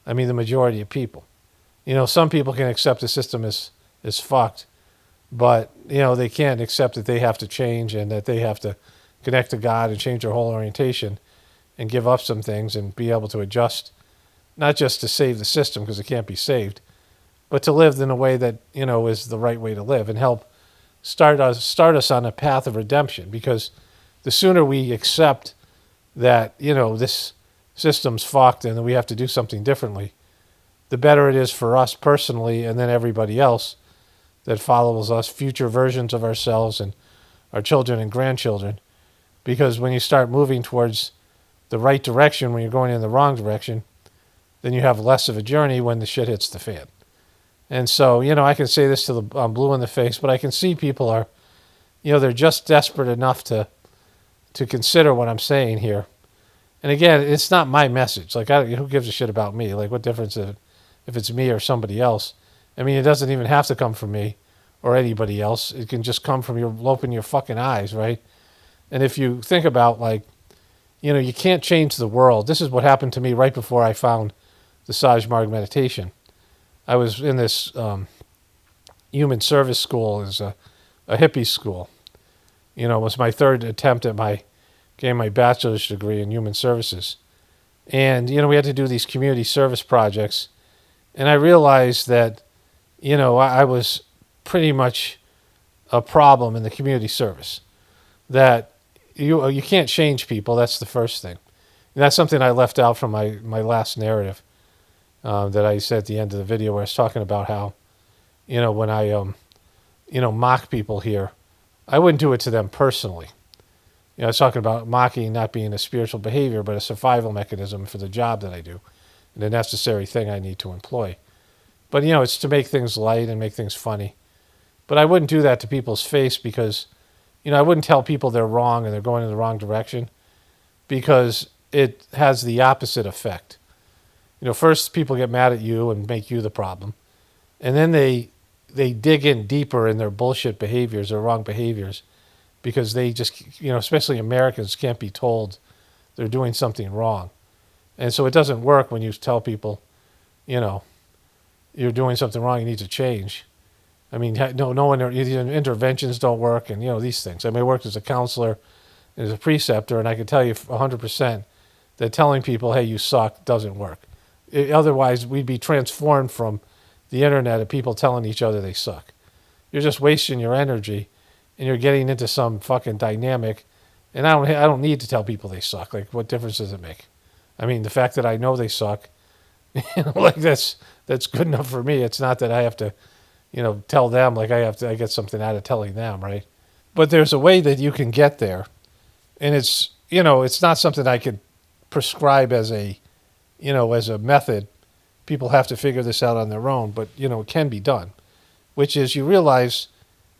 I mean, the majority of people. Some people can accept the system is fucked, but, they can't accept that they have to change and that they have to connect to God and change their whole orientation and give up some things and be able to adjust, not just to save the system because it can't be saved, but to live in a way that, is the right way to live and help start us on a path of redemption. Because the sooner we accept that, this system's fucked and that we have to do something differently, the better it is for us personally and then everybody else that follows us, future versions of ourselves and our children and grandchildren. Because when you start moving towards the right direction, when you're going in the wrong direction, then you have less of a journey when the shit hits the fan. And so, I can say this till I'm blue in the face, but I can see people are, they're just desperate enough to consider what I'm saying here. And again, it's not my message. Like, who gives a shit about me? Like, what difference if it's me or somebody else? I mean, it doesn't even have to come from me or anybody else. It can just come from open your fucking eyes, right? And if you think about, like, you can't change the world. This is what happened to me right before I found the Sajmarg meditation. I was in this human service school. It was a hippie school. It was my third attempt at getting my bachelor's degree in human services. And, we had to do these community service projects. And I realized that, I was pretty much a problem in the community service. That you can't change people. That's the first thing. And that's something I left out from my last narrative that I said at the end of the video where I was talking about how, when I, mock people here, I wouldn't do it to them personally. I was talking about mocking not being a spiritual behavior, but a survival mechanism for the job that I do and a necessary thing I need to employ. But, it's to make things light and make things funny. But I wouldn't do that to people's face because, I wouldn't tell people they're wrong and they're going in the wrong direction because it has the opposite effect. First people get mad at you and make you the problem. And then they dig in deeper in their bullshit behaviors or wrong behaviors because they just, especially Americans can't be told they're doing something wrong. And so it doesn't work when you tell people, you're doing something wrong, you need to change. I mean, no interventions don't work and, these things. I worked as a counselor and as a preceptor, and I can tell you 100% that telling people, hey, you suck, doesn't work. Otherwise, we'd be transformed from the internet of people telling each other they suck. You're just wasting your energy, and you're getting into some fucking dynamic, and I don't need to tell people they suck. Like, what difference does it make? I mean, the fact that I know they suck, like that's good enough for me. It's not that I have to, tell them like I get something out of telling them, right? But there's a way that you can get there, and it's not something I could prescribe as a method. People have to figure this out on their own, but it can be done, which is you realize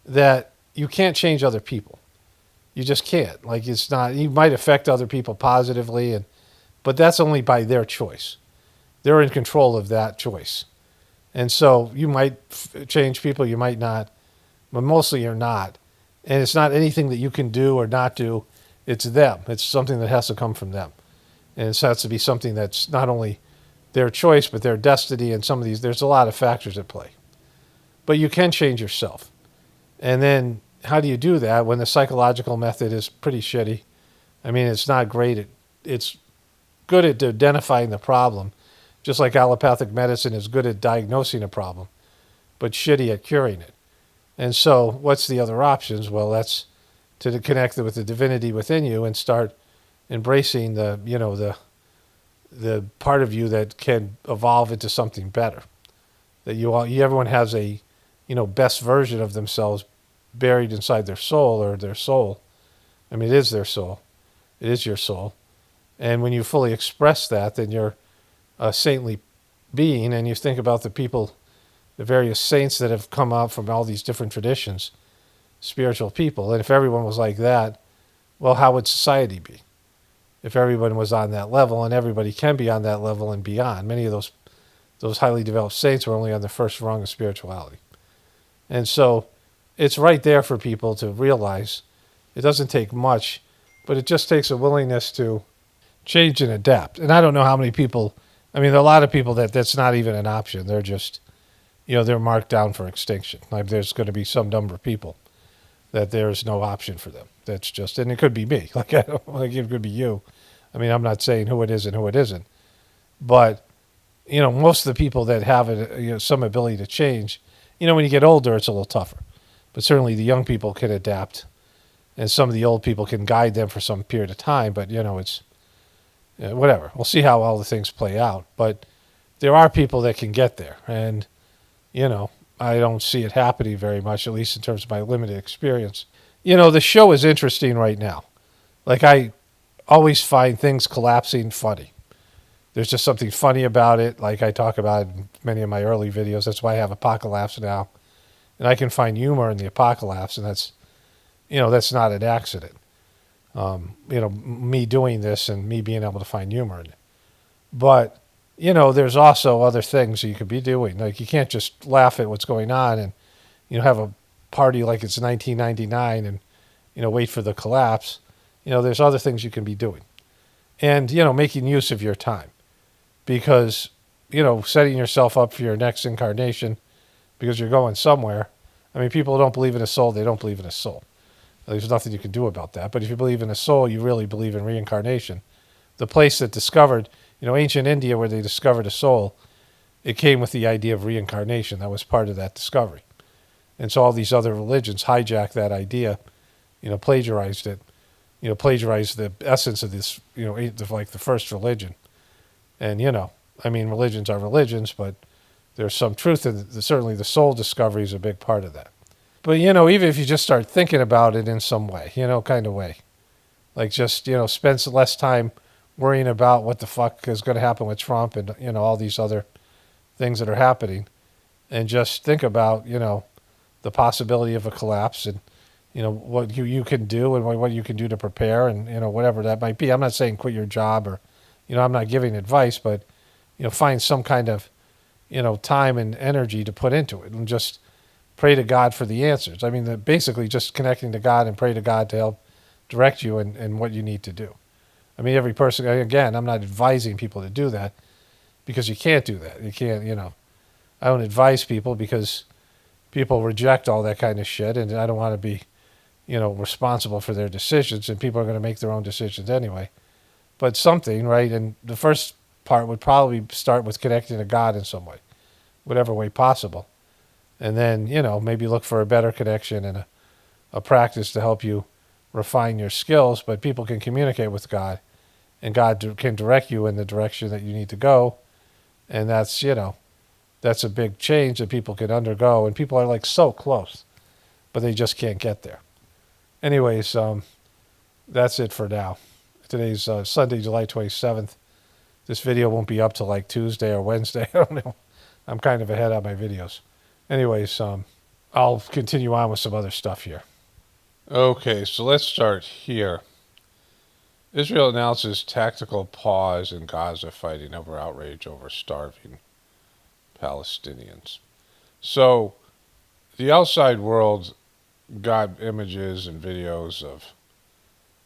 that you can't change other people. You just can't. Like, it's not. You might affect other people positively, But that's only by their choice. They're in control of that choice. And so you might change people, you might not, but mostly you're not. And it's not anything that you can do or not do. It's them. It's something that has to come from them. And it has to be something that's not only their choice, but their destiny. And some of these, there's a lot of factors at play. But you can change yourself. And then how do you do that when the psychological method is pretty shitty? I mean, it's not great. It's good at identifying the problem, just like allopathic medicine is good at diagnosing a problem, but shitty at curing it. And so what's the other options? Well, that's to connect with the divinity within you and start embracing the part of you that can evolve into something better. That everyone has a, best version of themselves buried inside their soul or their soul. I mean, it is their soul. It is your soul. And when you fully express that, then you're a saintly being. And you think about the people, the various saints that have come out from all these different traditions, spiritual people. And if everyone was like that, well, how would society be? If everyone was on that level, and everybody can be on that level and beyond. Many of those highly developed saints were only on the first rung of spirituality. And so it's right there for people to realize. It doesn't take much, but it just takes a willingness to change and adapt. And I don't know how many people, I mean, there are a lot of people that's not even an option. They're just, they're marked down for extinction. Like there's going to be some number of people that there's no option for them. That's just, and it could be me. Like it could be you. I mean, I'm not saying who it is and who it isn't. But, most of the people that have some ability to change, when you get older, it's a little tougher. But certainly the young people can adapt. And some of the old people can guide them for some period of time. But, it's whatever. We'll see how all the things play out. But there are people that can get there. And, I don't see it happening very much, at least in terms of my limited experience. The show is interesting right now. Like, I always find things collapsing funny. There's just something funny about it, like I talk about in many of my early videos. That's why I have Apocalypse now. And I can find humor in the Apocalypse, and that's not an accident. Me doing this and me being able to find humor in it. But, there's also other things you could be doing. Like, you can't just laugh at what's going on and, have a party like it's 1999 and, wait for the collapse. There's other things you can be doing. And, making use of your time. Because, setting yourself up for your next incarnation because you're going somewhere. I mean, people don't believe in a soul, they don't believe in a soul. There's nothing you can do about that. But if you believe in a soul, you really believe in reincarnation. The place that discovered, ancient India where they discovered a soul, it came with the idea of reincarnation. That was part of that discovery. And so all these other religions hijacked that idea, plagiarized it, plagiarized the essence of this, like the first religion. And, religions are religions, but there's some truth in it. Certainly the soul discovery is a big part of that. But, even if you just start thinking about it in some way, kind of way, like just, spend less time worrying about what the fuck is going to happen with Trump and, all these other things that are happening, and just think about, the possibility of a collapse and, what you can do and what you can do to prepare and, whatever that might be. I'm not saying quit your job or, I'm not giving advice, but, find some kind of, time and energy to put into it and just pray to God for the answers. I mean, basically just connecting to God and pray to God to help direct you in what you need to do. I mean, every person, again, I'm not advising people to do that because you can't do that. You can't, I don't advise people because people reject all that kind of shit, and I don't want to be, responsible for their decisions, and people are going to make their own decisions anyway. But something, right? And the first part would probably start with connecting to God in some way, whatever way possible. And then, maybe look for a better connection and a practice to help you refine your skills. But people can communicate with God, and God can direct you in the direction that you need to go. And that's, that's a big change that people can undergo. And people are like so close, but they just can't get there. Anyways, that's it for now. Today's Sunday, July 27th. This video won't be up till like Tuesday or Wednesday. I don't know. I'm kind of ahead on my videos. Anyways, I'll continue on with some other stuff here. Okay, so let's start here. Israel announces tactical pause in Gaza fighting over outrage over starving Palestinians. So the outside world got images and videos of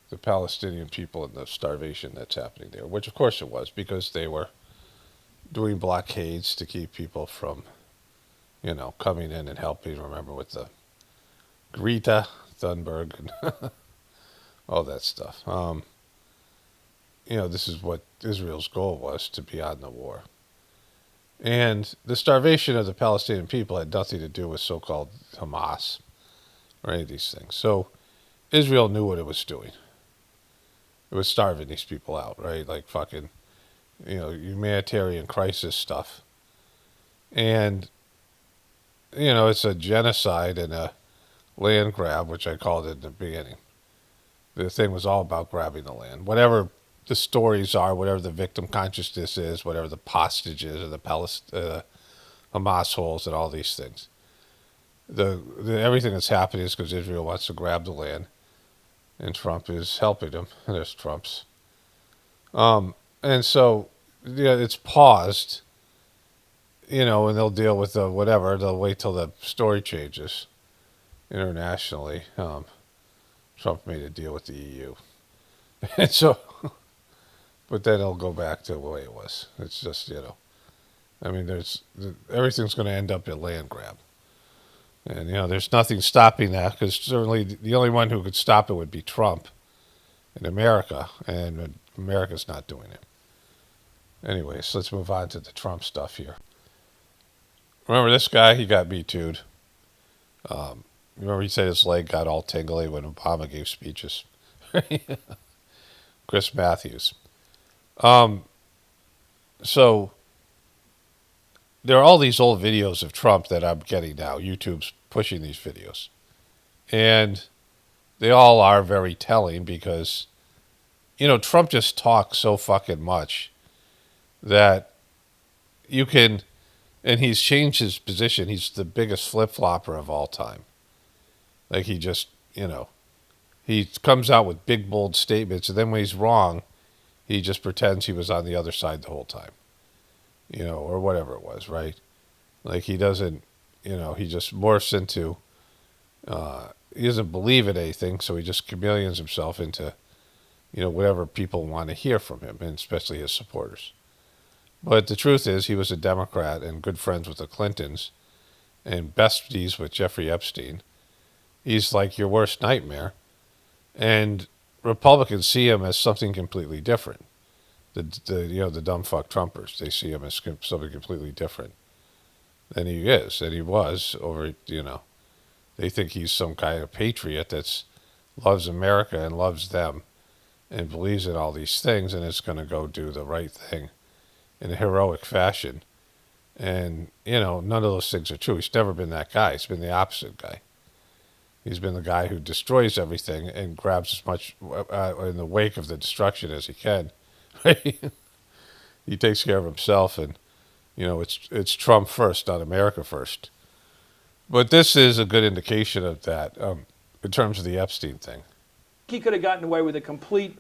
the Palestinian people and the starvation that's happening there, which of course it was, because they were doing blockades to keep people from, coming in and helping. Remember with the Greta Thunberg and all that stuff. This is what Israel's goal was, to be on the war. And the starvation of the Palestinian people had nothing to do with so-called Hamas or any of these things. So Israel knew what it was doing. It was starving these people out, right? Like fucking, humanitarian crisis stuff. And, it's a genocide and a land grab, which I called it in the beginning. The thing was all about grabbing the land. Whatever the stories are, whatever the victim consciousness is, whatever the hostages or the Hamas holes and all these things. Everything that's happening is because Israel wants to grab the land, and Trump is helping them. There's Trump's. And so, it's paused, and they'll deal with the whatever. They'll wait till the story changes internationally. Trump made a deal with the EU. And so, but then it'll go back to the way it was. It's just, everything's going to end up a land grab. And, there's nothing stopping that, because certainly the only one who could stop it would be Trump in America, and America's not doing it. Anyways, let's move on to the Trump stuff here. Remember this guy? He got Me Too'd. Remember he said his leg got all tingly when Obama gave speeches? Chris Matthews. So there are all these old videos of Trump that I'm getting now. YouTube's pushing these videos. And they all are very telling because, Trump just talks so fucking much that you can, and he's changed his position. He's the biggest flip-flopper of all time. Like he just, he comes out with big, bold statements, and then when he's wrong, he just pretends he was on the other side the whole time. Or whatever it was, right? Like he doesn't, he just morphs into, he doesn't believe in anything, so he just chameleons himself into, whatever people want to hear from him, and especially his supporters. But the truth is, he was a Democrat and good friends with the Clintons and besties with Jeffrey Epstein. He's like your worst nightmare. And Republicans see him as something completely different. The dumb fuck Trumpers, they see him as something completely different than he is, and he was over, they think he's some kind of patriot that's loves America and loves them and believes in all these things and is going to go do the right thing in a heroic fashion. And, none of those things are true. He's never been that guy. He's been the opposite guy. He's been the guy who destroys everything and grabs as much in the wake of the destruction as he can. He takes care of himself, and it's Trump first, not America first. But this is a good indication of that in terms of the Epstein thing. He could have gotten away with a complete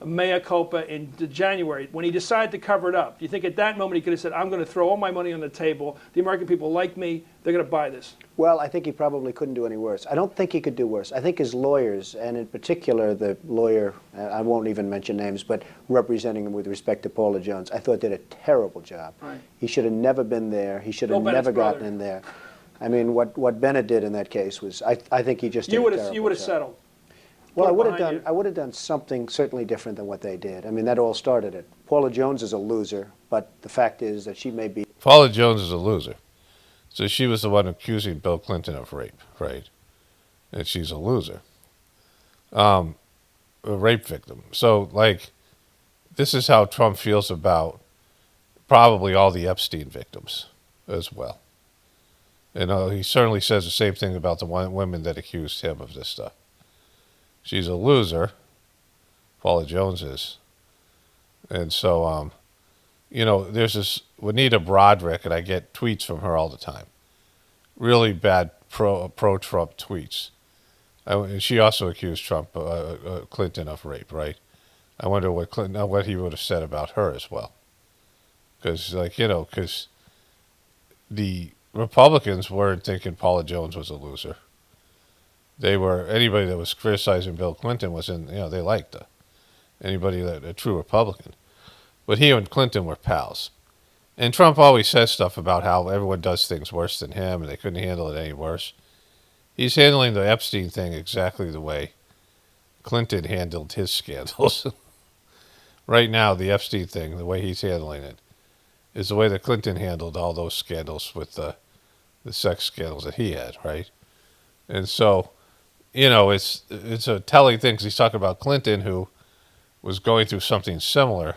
mea culpa in January when he decided to cover it up. Do you think at that moment he could have said, I'm going to throw all my money on the table. The American people like me. They're going to buy this. Well, I think he probably couldn't do any worse. I don't think he could do worse. I think his lawyers, and in particular the lawyer, I won't even mention names, but representing him with respect to Paula Jones, I thought did a terrible job. Right. He should have never been there. He should have never gotten in there. I mean, what Bennett did in that case was, I think he just did a terrible job. You would have settled. Well, I would have done something certainly different than what they did. I mean, that all started it. Paula Jones is a loser, but the fact is that she may be. Paula Jones is a loser. So she was the one accusing Bill Clinton of rape, right? And she's a loser. A rape victim. So, this is how Trump feels about probably all the Epstein victims as well. And he certainly says the same thing about the women that accused him of this stuff. She's a loser. Paula Jones is. And so, there's this Juanita Broderick, and I get tweets from her all the time. Really bad pro-Trump tweets. And she also accused Clinton of rape, right? I wonder what he would have said about her as well. Because, like, because the Republicans weren't thinking Paula Jones was a loser. Anybody that was criticizing Bill Clinton they liked her. Anybody a true Republican. But he and Clinton were pals. And Trump always says stuff about how everyone does things worse than him and they couldn't handle it any worse. He's handling the Epstein thing exactly the way Clinton handled his scandals. Right now, the Epstein thing, the way he's handling it, is the way that Clinton handled all those scandals with the sex scandals that he had, right? And so, it's a telling thing because he's talking about Clinton, who was going through something similar.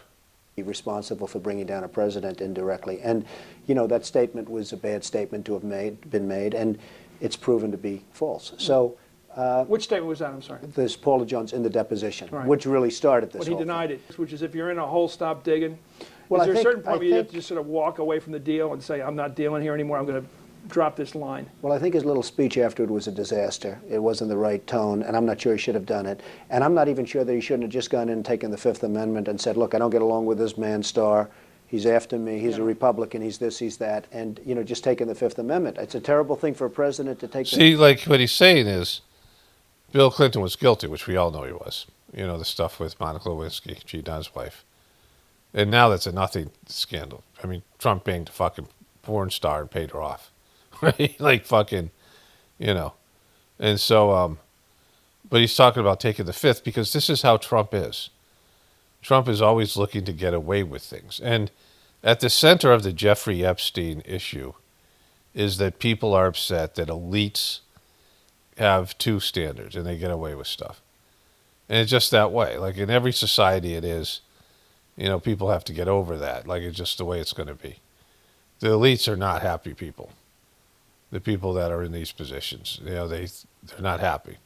Responsible for bringing down a president indirectly. And, that statement was a bad statement to have been made, and it's proven to be false. So, which statement was that? I'm sorry. This Paula Jones in the deposition, right, which really started this. But he denied it, which is if you're in a hole, stop digging. Well, is there a certain point where you have to just sort of walk away from the deal and say, I'm not dealing here anymore, I'm going to drop this line? Well, I think his little speech afterward was a disaster. It wasn't the right tone, and I'm not sure he should have done it. And I'm not even sure that he shouldn't have just gone in and taken the Fifth Amendment and said, look, I don't get along with this man, Starr. He's after me. He's a Republican. He's this, he's that. And, just taking the Fifth Amendment. It's a terrible thing for a president to take. See, like what he's saying is Bill Clinton was guilty, which we all know he was. The stuff with Monica Lewinsky, cheating on his wife. And now that's a nothing scandal. I mean, Trump banged a fucking porn star and paid her off. Right? Like fucking, And so, but he's talking about taking the Fifth because this is how Trump is. Trump is always looking to get away with things. And at the center of the Jeffrey Epstein issue is that people are upset that elites have two standards and they get away with stuff. And it's just that way. Like in every society it is, people have to get over that. Like it's just the way it's going to be. The elites are not happy people. The people that are in these positions, they're not happy.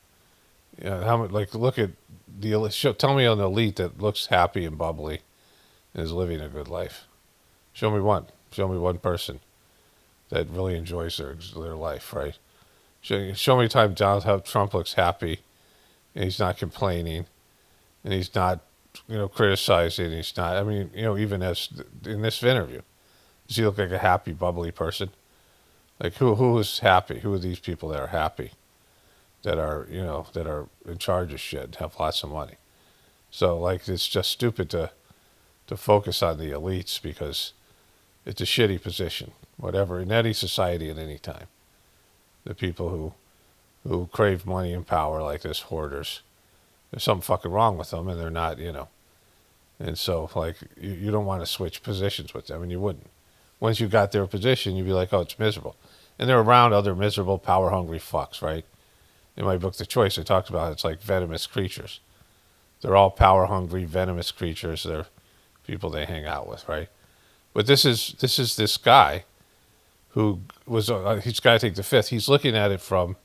Look at the elite. Tell me an elite that looks happy and bubbly and is living a good life. Show me one. Show me one person that really enjoys their life, right? Show me a time Donald Trump looks happy and he's not complaining and he's not, criticizing. He's not, even as in this interview, does he look like a happy, bubbly person? Like who is happy? Who are these people that are happy? That are in charge of shit, have lots of money. So it's just stupid to focus on the elites because it's a shitty position, whatever, in any society at any time. The people who crave money and power like this, hoarders, there's something fucking wrong with them and they're not, And so you don't want to switch positions with them and you wouldn't. Once you got their position, you'd be like, oh, it's miserable. And they're around other miserable, power-hungry fucks, right? In my book, The Choice, I talked about it's like venomous creatures. They're all power-hungry, venomous creatures. They're people they hang out with, right? But this is this guy who was, he's got to take the Fifth. He's looking at it from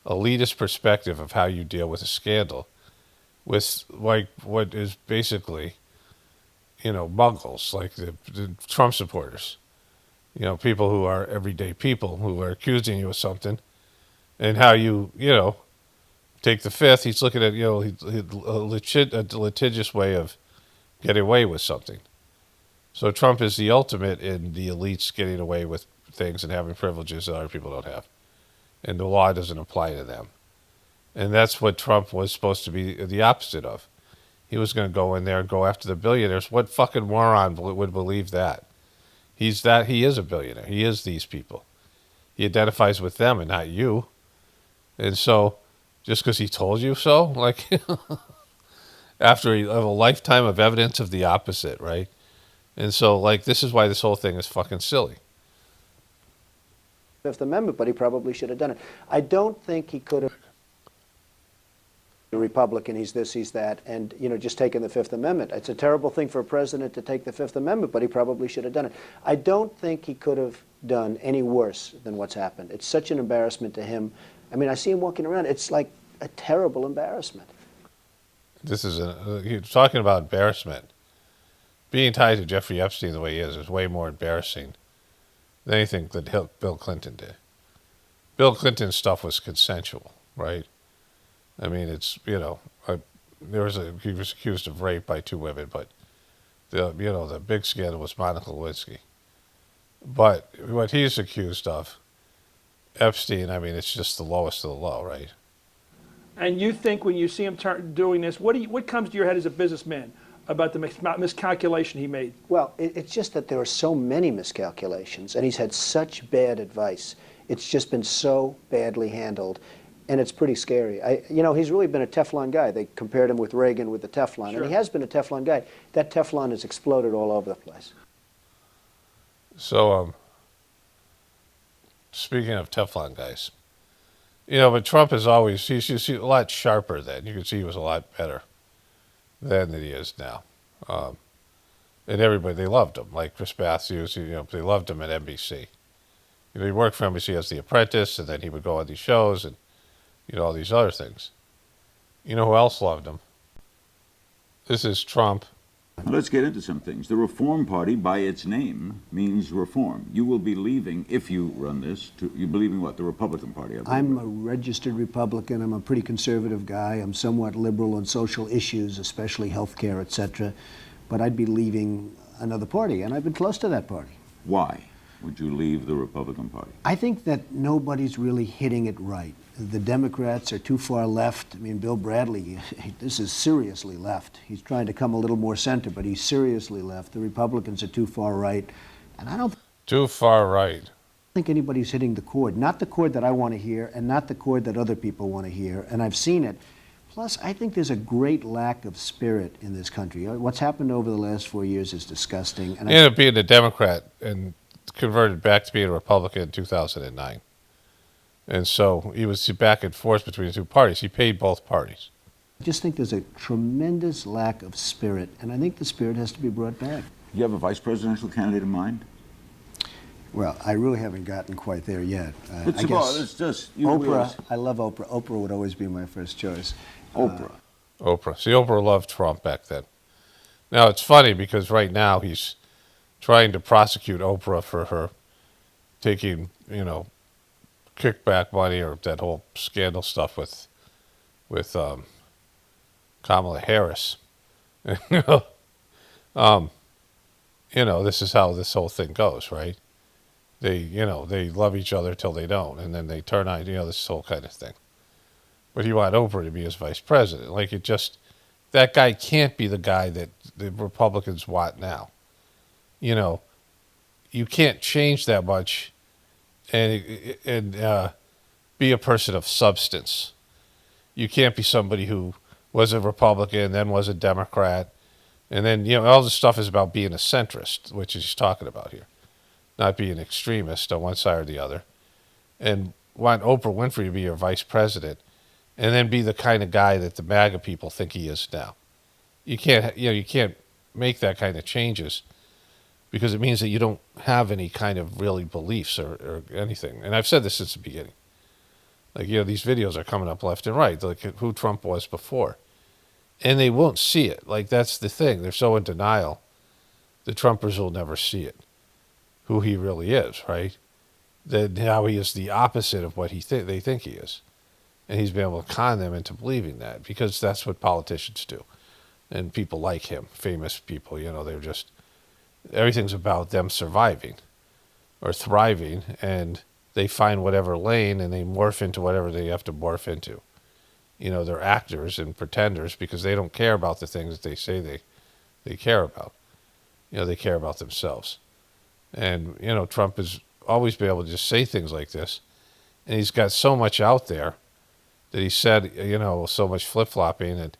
elitist perspective of how you deal with a scandal with what is basically, muggles, like the Trump supporters. People who are everyday people who are accusing you of something. And how you take the Fifth. He's looking at a litigious way of getting away with something. So Trump is the ultimate in the elites getting away with things and having privileges that other people don't have, and the law doesn't apply to them. And that's what Trump was supposed to be the opposite of. He was going to go in there and go after the billionaires. What fucking moron would believe that? He is a billionaire. He is these people. He identifies with them and not you. And so, just because he told you so, after a lifetime of evidence of the opposite, right? And so, this is why this whole thing is fucking silly. Fifth Amendment, but he probably should have done it. I don't think he could have. A Republican, he's this, he's that, and just taking the Fifth Amendment. It's a terrible thing for a president to take the Fifth Amendment, but he probably should have done it. I don't think he could have done any worse than what's happened. It's such an embarrassment to him. I mean, I see him walking around. It's like a terrible embarrassment. This is you're talking about embarrassment. Being tied to Jeffrey Epstein the way he is way more embarrassing than anything that Bill Clinton did. Bill Clinton's stuff was consensual, right? I mean, it's, he was accused of rape by 2 women, but the big scandal was Monica Lewinsky. But what he's accused of, Epstein, I mean, it's just the lowest of the low, right? And you think when you see him doing this, what comes to your head as a businessman about the miscalculation he made? Well, it's just that there are so many miscalculations, and he's had such bad advice. It's just been so badly handled, and it's pretty scary. He's really been a Teflon guy. They compared him with Reagan with the Teflon, Sure. and he has been a Teflon guy. That Teflon has exploded all over the place. So, speaking of Teflon guys, but Trump is always, he's a lot sharper then. You can see he was a lot better then than he is now. And everybody, they loved him. Like Chris Matthews, they loved him at NBC. He worked for NBC as The Apprentice, and then he would go on these shows and, all these other things. You know who else loved him? This is Trump. Now let's get into some things. The Reform Party, by its name, means reform. You will be leaving, if you run this, you're leaving what? The Republican Party, I believe. I'm a registered Republican. I'm a pretty conservative guy. I'm somewhat liberal on social issues, especially health care, etc. But I'd be leaving another party, and I've been close to that party. Why would you leave the Republican Party? I think that nobody's really hitting it right. The Democrats are too far left. I mean, Bill Bradley, this is seriously left. He's trying to come a little more center, but he's seriously left. The Republicans are too far right. And I don't Too far right. think anybody's hitting the chord. Not the chord that I want to hear, and not the chord that other people want to hear. And I've seen it. Plus, I think there's a great lack of spirit in this country. What's happened over the last 4 years is disgusting. And He ended up being a Democrat and converted back to being a Republican in 2009. And so he was back and forth between the two parties. He paid both parties. I just think there's a tremendous lack of spirit, and I think the spirit has to be brought back. Do you have a vice presidential candidate in mind? Well, I really haven't gotten quite there yet. It's I guess it's just Oprah. I love Oprah. Oprah would always be my first choice. Oprah. Oprah. See, Oprah loved Trump back then. Now, it's funny because right now he's trying to prosecute Oprah for her taking, kickback money or that whole scandal stuff with Kamala Harris. This is how this whole thing goes, right? They love each other till they don't, and then they turn on, this whole kind of thing. But you want Oprah to be his vice president. That guy can't be the guy that the Republicans want now. You can't change that much and be a person of substance. You can't be somebody who was a Republican, then was a Democrat, and then, all this stuff is about being a centrist, which he's talking about here, not being an extremist on one side or the other, and want Oprah Winfrey to be your vice president, and then be the kind of guy that the MAGA people think he is now. You can't make that kind of changes because it means that you don't have any kind of really beliefs or anything. And I've said this since the beginning. These videos are coming up left and right, like who Trump was before. And they won't see it. That's the thing. They're so in denial. The Trumpers will never see it, who he really is, right? That how he is the opposite of what they think he is. And he's been able to con them into believing that because that's what politicians do. And people like him, famous people, they're just, everything's about them surviving or thriving, and they find whatever lane and they morph into whatever they have to morph into. They're actors and pretenders because they don't care about the things that they say they care about. They care about themselves. And, Trump has always been able to just say things like this. And he's got so much out there that he said, so much flip-flopping,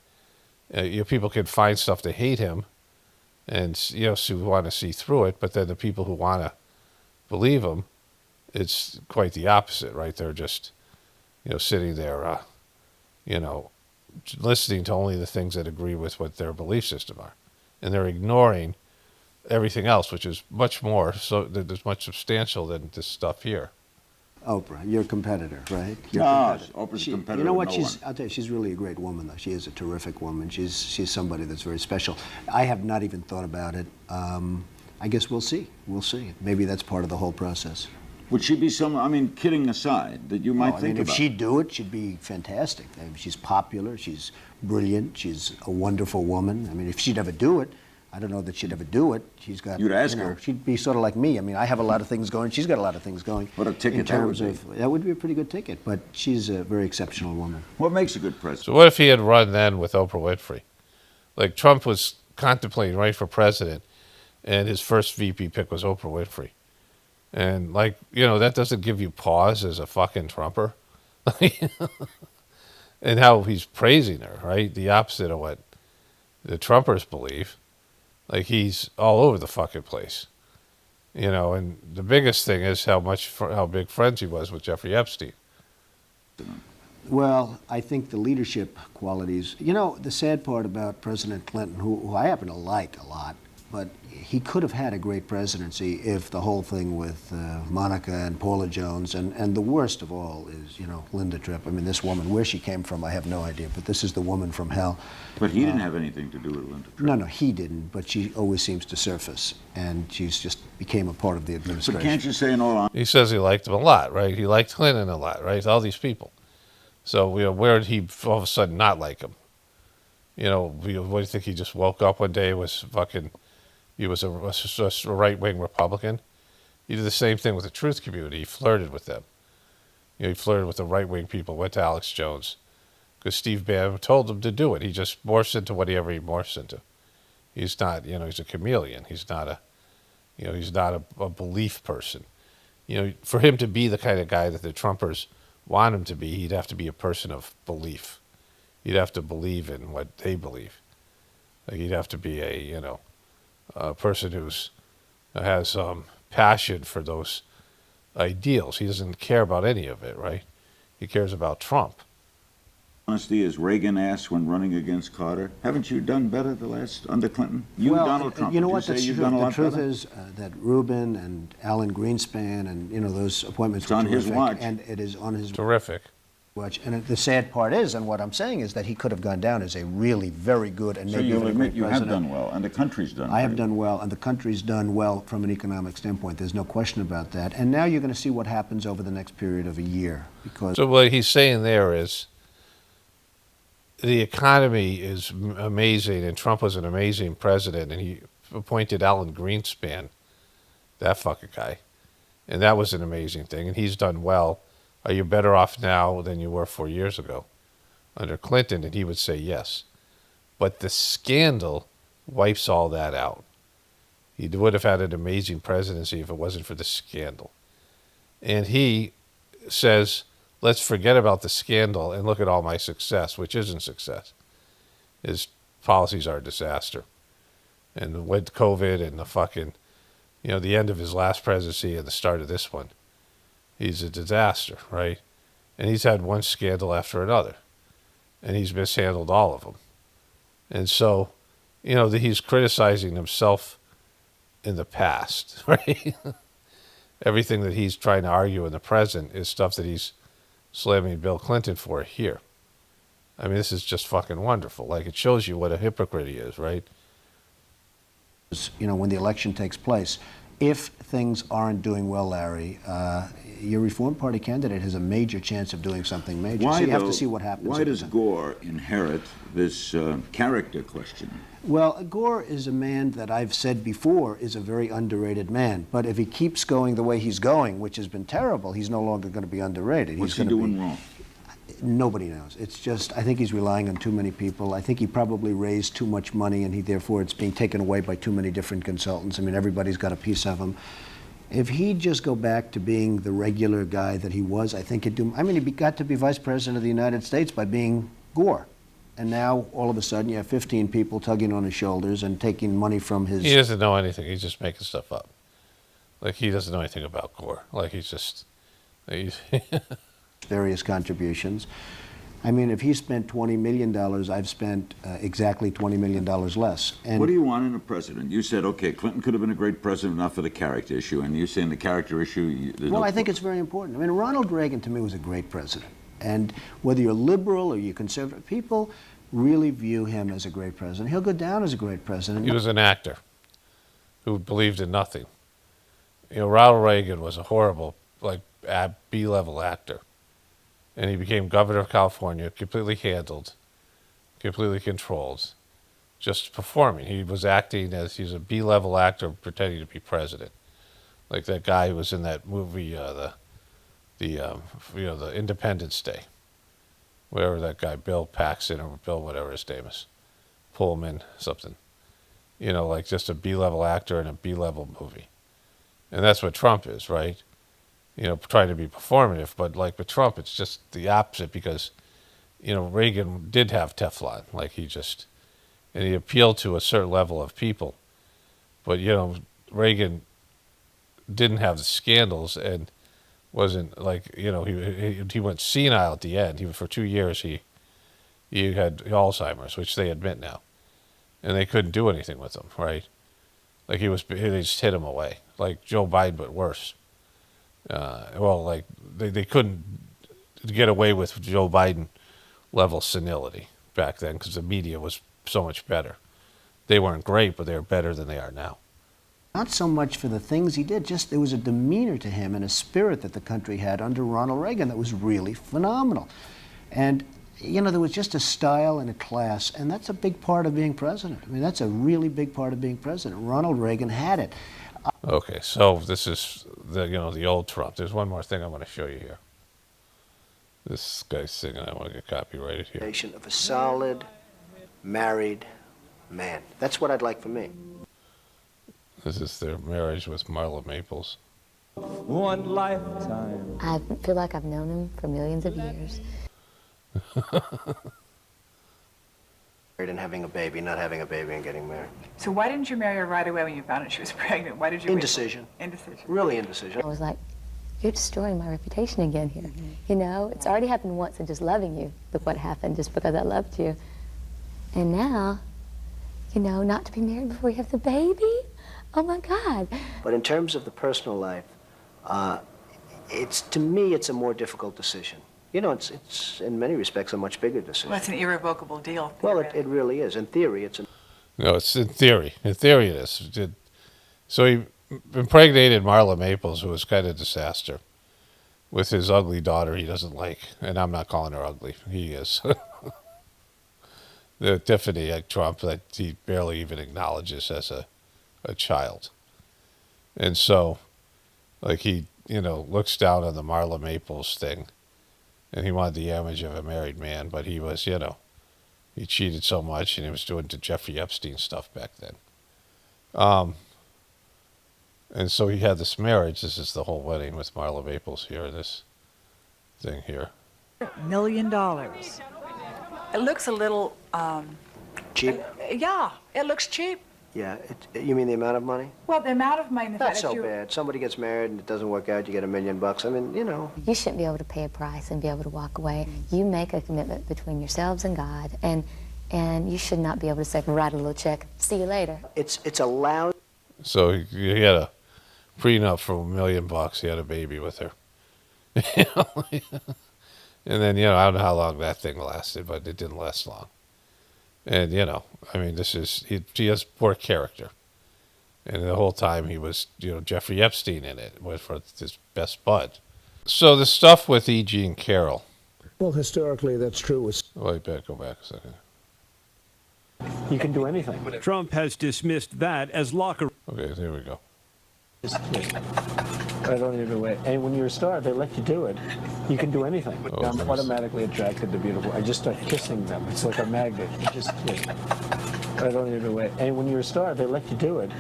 and people can find stuff to hate him and, so want to see through it. But then the people who want to believe him, it's quite the opposite, right? They're just, sitting there, listening to only the things that agree with what their belief system are. And they're ignoring everything else, which is much more, so that is much substantial than this stuff here. Oprah, your competitor, right? Oprah's a competitor. You know what? No I'll tell you, she's really a great woman, though. She is a terrific woman. She's somebody that's very special. I have not even thought about it. I guess we'll see. We'll see. Maybe that's part of the whole process. Would she be I mean, kidding aside, that you might I think mean, if about? she'd do it, she'd be fantastic. I mean, she's popular, she's brilliant, she's a wonderful woman. I mean, if she'd ever do it, I don't know that she'd ever do it. She's got. You'd ask her. She'd be sort of like me. I mean, I have a lot of things going. She's got a lot of things going. What a ticket in terms that would of that would be a pretty good ticket. But she's a very exceptional woman. What makes a good president? So what if he had run then with Oprah Winfrey? Like Trump was contemplating running for president, and his first VP pick was Oprah Winfrey. And like, you know, that doesn't give you pause as a fucking Trumper. And how he's praising her, right? The opposite of what the Trumpers believe. Like he's all over the fucking place. You know, and the biggest thing is how big friends he was with Jeffrey Epstein. Well, I think the leadership qualities. You know, the sad part about President Clinton, who I happen to like a lot, but he could have had a great presidency if the whole thing with Monica and Paula Jones, and the worst of all is, you know, Linda Tripp. I mean, this woman, where she came from, I have no idea, but this is the woman from hell. But he didn't have anything to do with Linda Tripp. No, he didn't, but she always seems to surface, and she's just became a part of the administration. But can't you say in all honesty? He says he liked him a lot, right? He liked Clinton a lot, right? All these people. So, you know, where did he all of a sudden not like him? You know, what do you think? He just woke up one day, he was a right-wing Republican. He did the same thing with the truth community. He flirted with them. You know, he flirted with the right-wing people, went to Alex Jones. Because Steve Bannon told him to do it. He just morphs into whatever he morphs into. He's not, you know, he's a chameleon. He's not a belief person. You know, for him to be the kind of guy that the Trumpers want him to be, he'd have to be a person of belief. He'd have to believe in what they believe. Like he'd have to be a person has passion for those ideals. He doesn't care about any of it, right? He cares about Trump. Honesty, as Reagan asked when running against Carter, haven't you done better under Clinton? You, well, Donald Trump. You know Would what? say That's you've true. done a The lot truth better? is that Rubin and Alan Greenspan and, you know, those appointments It's were on his terrific, watch. and it is on his Terrific. watch. And the sad part is, and what I'm saying is that he could have gone down as a really very good and So maybe you'll even a admit great you have president. done well, and the country's done I have very done well, and the country's done well from an economic standpoint. There's no question about that. And now you're going to see what happens over the next period of a year, because So what he's saying there is the economy is amazing, and Trump was an amazing president, and he appointed Alan Greenspan, that fucking guy, and that was an amazing thing, and he's done well. Are you better off now than you were 4 years ago under Clinton? And he would say yes. But the scandal wipes all that out. He would have had an amazing presidency if it wasn't for the scandal. And he says, let's forget about the scandal and look at all my success, which isn't success. His policies are a disaster. And with COVID and the fucking, you know, the end of his last presidency and the start of this one, he's a disaster, right? And he's had one scandal after another. And he's mishandled all of them. And so, you know, he's criticizing himself in the past, right? Everything that he's trying to argue in the present is stuff that he's slamming Bill Clinton for here. I mean, this is just fucking wonderful. Like, it shows you what a hypocrite he is, right? you know, when the election takes place, if things aren't doing well, Larry, your Reform Party candidate has a major chance of doing something major. So you have to see what happens. Why does Gore inherit this character question? Well, Gore is a man that I've said before is a very underrated man. But if he keeps going the way he's going, which has been terrible, he's no longer going to be underrated. What's he doing wrong? Nobody knows. It's just, I think he's relying on too many people. I think he probably raised too much money, and therefore it's being taken away by too many different consultants. I mean, everybody's got a piece of him. If he'd just go back to being the regular guy that he was, I think he'd do. I mean, he got to be vice president of the United States by being Gore. And now, all of a sudden, you have 15 people tugging on his shoulders and taking money from his... He doesn't know anything. He's just making stuff up. Like, he doesn't know anything about Gore. Like, he's just... various contributions. I mean, if he spent $20 million, I've spent exactly $20 million less. And what do you want in a president? You said, okay, Clinton could have been a great president, not for the character issue, and you're saying the character issue... Well, I think it's very important. I mean, Ronald Reagan, to me, was a great president. And whether you're liberal or you're conservative, people really view him as a great president. He'll go down as a great president. He was an actor who believed in nothing. You know, Ronald Reagan was a horrible like a B-level actor, and he became governor of California, completely handled, completely controlled, just performing. He was acting as he's a B-level actor pretending to be president, like that guy who was in that movie, the Independence Day, whatever that guy, Bill Paxton or Bill whatever his name is, Pullman something, like just a B-level actor in a B-level movie, and that's what Trump is, right? Trying to be performative, but like with Trump, it's just the opposite because, Reagan did have Teflon, like and he appealed to a certain level of people, but Reagan didn't have the scandals and wasn't like he went senile at the end. For 2 years he had Alzheimer's, which they admit now, and they couldn't do anything with him, right? Like they just hid him away, like Joe Biden, but worse. Like they couldn't get away with Joe Biden level senility back then because the media was so much better. They weren't great, but they were better than they are now. Not so much for the things he did, just there was a demeanor to him and a spirit that the country had under Ronald Reagan that was really phenomenal. And, there was just a style and a class, and that's a big part of being president. I mean, that's a really big part of being president. Ronald Reagan had it. Okay, so this is the old Trump. There's one more thing I want to show you here. This guy's singing. I want to get copyrighted here. Of a solid, married man. That's what I'd like for me. This is their marriage with Marla Maples. One lifetime. I feel like I've known him for millions of years. And having a baby, not having a baby and getting married. So why didn't you marry her right away when you found out she was pregnant? Why did you Indecision. Indecision. Really indecision. I was like, you're destroying my reputation again here. It's already happened once in just loving you. Look what happened just because I loved you. And now, not to be married before you have the baby? Oh my God. But in terms of the personal life, to me, it's a more difficult decision. It's in many respects a much bigger decision. Well, it's an irrevocable deal. Well, it really is. In theory, it's No, it's in theory. In theory, it is. So he impregnated Marla Maples, who was kind of a disaster, with his ugly daughter he doesn't like. And I'm not calling her ugly. He is. The Tiffany, like Trump, that he barely even acknowledges as a child. And so, like, he, looks down on the Marla Maples thing. And he wanted the image of a married man, but he was, he cheated so much, and he was doing the Jeffrey Epstein stuff back then. And so he had this marriage. This is the whole wedding with Marla Maples here, this thing here. $1 million. It looks a little, cheap? Yeah, it looks cheap. Yeah, you mean the amount of money? Well, the amount of money. Not so bad. Somebody gets married and it doesn't work out, you get $1 million. I mean, You shouldn't be able to pay a price and be able to walk away. You make a commitment between yourselves and God, and you should not be able to say, write a little check, see you later. It's allowed. So he had a prenup for $1 million. He had a baby with her. And then, I don't know how long that thing lasted, but it didn't last long. And, he has poor character. And the whole time he was, Jeffrey Epstein in it, was for his best bud. So the stuff with E.G. and Carol. Well, historically, that's true. Wait, go back a second. You can do anything. Trump has dismissed that as locker. Okay, there we go. I don't even wait. And when you're a star, they let you do it. You can do anything. Oh, I'm automatically attracted to beautiful. I just start kissing them. It's like a magnet. I don't even wait. And when you're a star, they let you do it.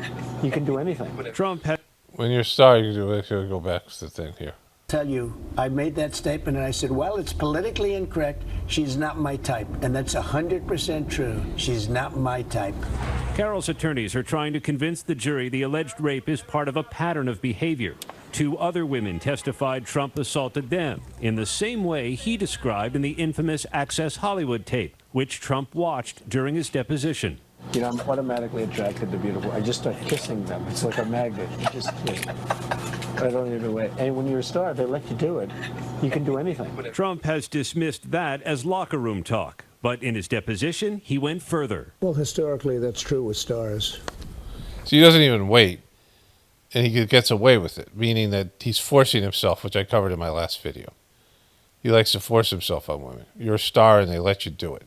You can do anything. Trump had. When you're a star, you can do it. Go back to the thing here. Tell you, I made that statement and I said, well, it's politically incorrect. She's not my type. And that's 100% true. She's not my type. Carol's attorneys are trying to convince the jury the alleged rape is part of a pattern of behavior. 2 other women testified Trump assaulted them in the same way he described in the infamous Access Hollywood tape, which Trump watched during his deposition. I'm automatically attracted to beautiful. I just start kissing them. It's like a magnet. I don't even wait. And when you're a star, they let you do it. You can do anything. Trump has dismissed that as locker room talk. But in his deposition, he went further. Well, historically, that's true with stars. So he doesn't even wait. and he gets away with it, meaning that he's forcing himself, which I covered in my last video. He likes to force himself on women. You're a star, and they let you do it.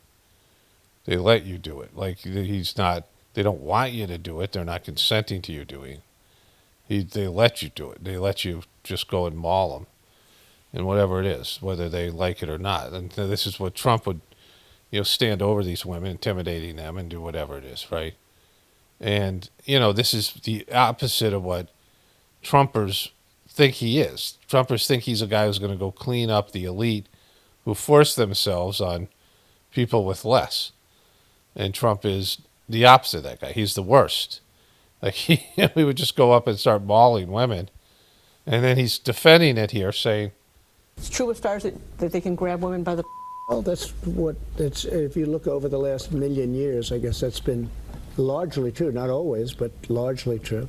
They let you do it. Like, he's not, they don't want you to do it. They're not consenting to you doing it. They let you do it. They let you just go and maul them, and whatever it is, whether they like it or not. And this is what Trump would, stand over these women, intimidating them, and do whatever it is, right? And, this is the opposite of what Trumpers think he is. Trumpers think he's a guy who's going to go clean up the elite who force themselves on people with less. And Trump is the opposite of that guy. He's the worst. Like, he would just go up and start mauling women. And then he's defending it here, saying, it's true with stars that they can grab women by the... Well, that's if you look over the last million years, I guess that's been largely true. Not always, but largely true.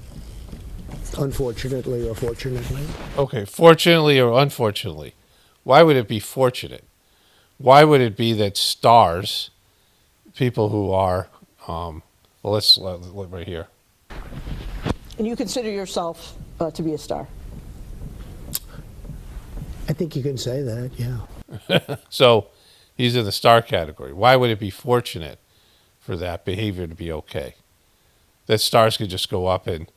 Unfortunately or fortunately. Okay, fortunately or unfortunately. Why would it be fortunate? Why would it be that stars, people who are, let's look right here. And you consider yourself to be a star? I think you can say that, yeah. So he's in the star category. Why would it be fortunate for that behavior to be okay? That stars could just go up and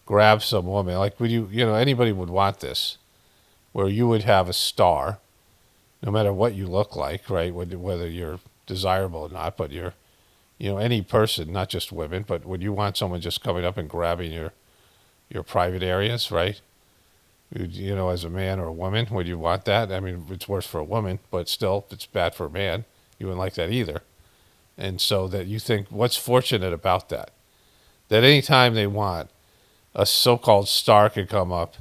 grab some woman. Like, would anybody would want this, where you would have a star, no matter what you look like, right? Whether you're desirable or not, but you're, any person, not just women, but would you want someone just coming up and grabbing your private areas, right? As a man or a woman, would you want that? I mean, it's worse for a woman, but still, it's bad for a man. You wouldn't like that either. And so that you think, what's fortunate about that? That anytime they want, a so-called star could come up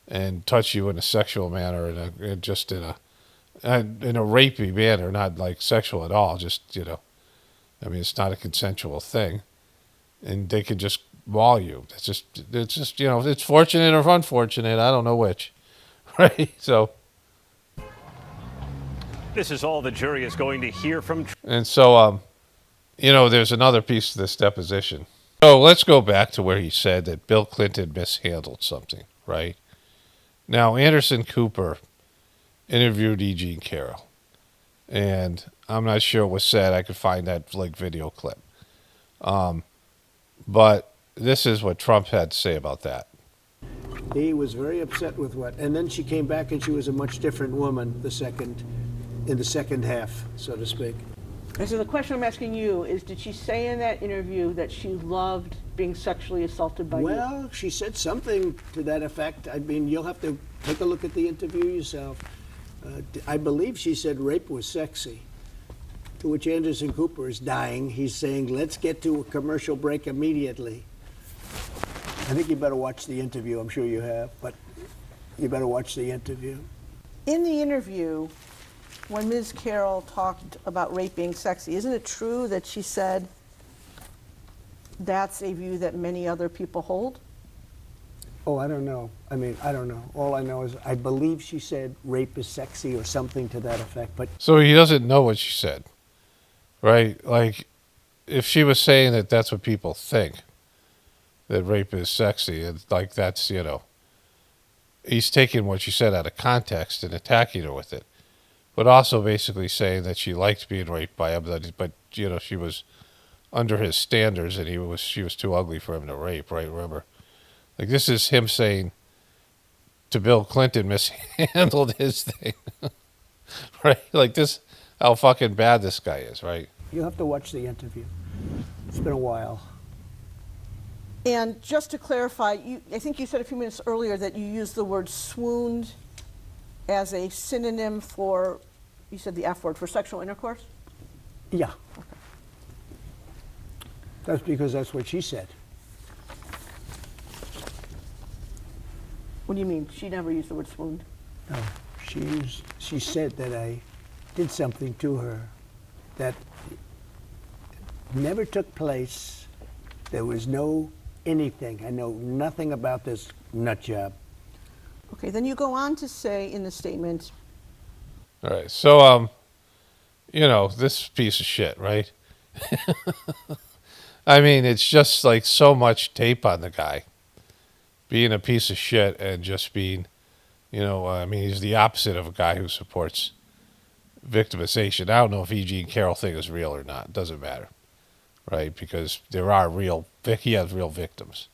and touch you in a sexual manner, in a rapey manner, not like sexual at all. Just, it's not a consensual thing. And they could just maul you. It's just, it's fortunate or unfortunate. I don't know which. Right? So. This is all the jury is going to hear from. And so, there's another piece to this deposition. So let's go back to where he said that Bill Clinton mishandled something, right? Now, Anderson Cooper interviewed E. Jean Carroll, and I'm not sure what was said. I could find that video clip. But this is what Trump had to say about that. He was very upset with and then she came back and she was a much different woman in the second half, so to speak. And so the question I'm asking you is, did she say in that interview that she loved being sexually assaulted by you? Well, she said something to that effect. I mean, you'll have to take a look at the interview yourself. I believe she said rape was sexy, to which Anderson Cooper is dying. He's saying, let's get to a commercial break immediately. I think you better watch the interview. I'm sure you have, but you better watch the interview. In the interview, when Ms. Carroll talked about rape being sexy, isn't it true that she said that's a view that many other people hold? Oh, I don't know. I mean, I don't know. All I know is I believe she said rape is sexy or something to that effect. But so he doesn't know what she said, right? Like, if she was saying that that's what people think, that rape is sexy, it's like that's, he's taking what she said out of context and attacking her with it. But also basically saying that she liked being raped by him, but she was under his standards and she was too ugly for him to rape, right? Remember, like, this is him saying to Bill Clinton mishandled his thing, right? Like, this, how fucking bad this guy is, right? You'll have to watch the interview. It's been a while. And just to clarify, I think you said a few minutes earlier that you used the word swooned as a synonym for, you said the F word, for sexual intercourse? Yeah. Okay. That's because that's what she said. What do you mean? She never used the word swooned? No. She said that I did something to her that never took place. There was no anything. I know nothing about this nut job. Okay, then you go on to say in the statement. All right, so, this piece of shit, right? I mean, it's just like so much tape on the guy. being a piece of shit and just being, I mean, he's the opposite of a guy who supports victimization. I don't know if E.G. and Carroll thing is real or not. It doesn't matter, right? Because he has real victims.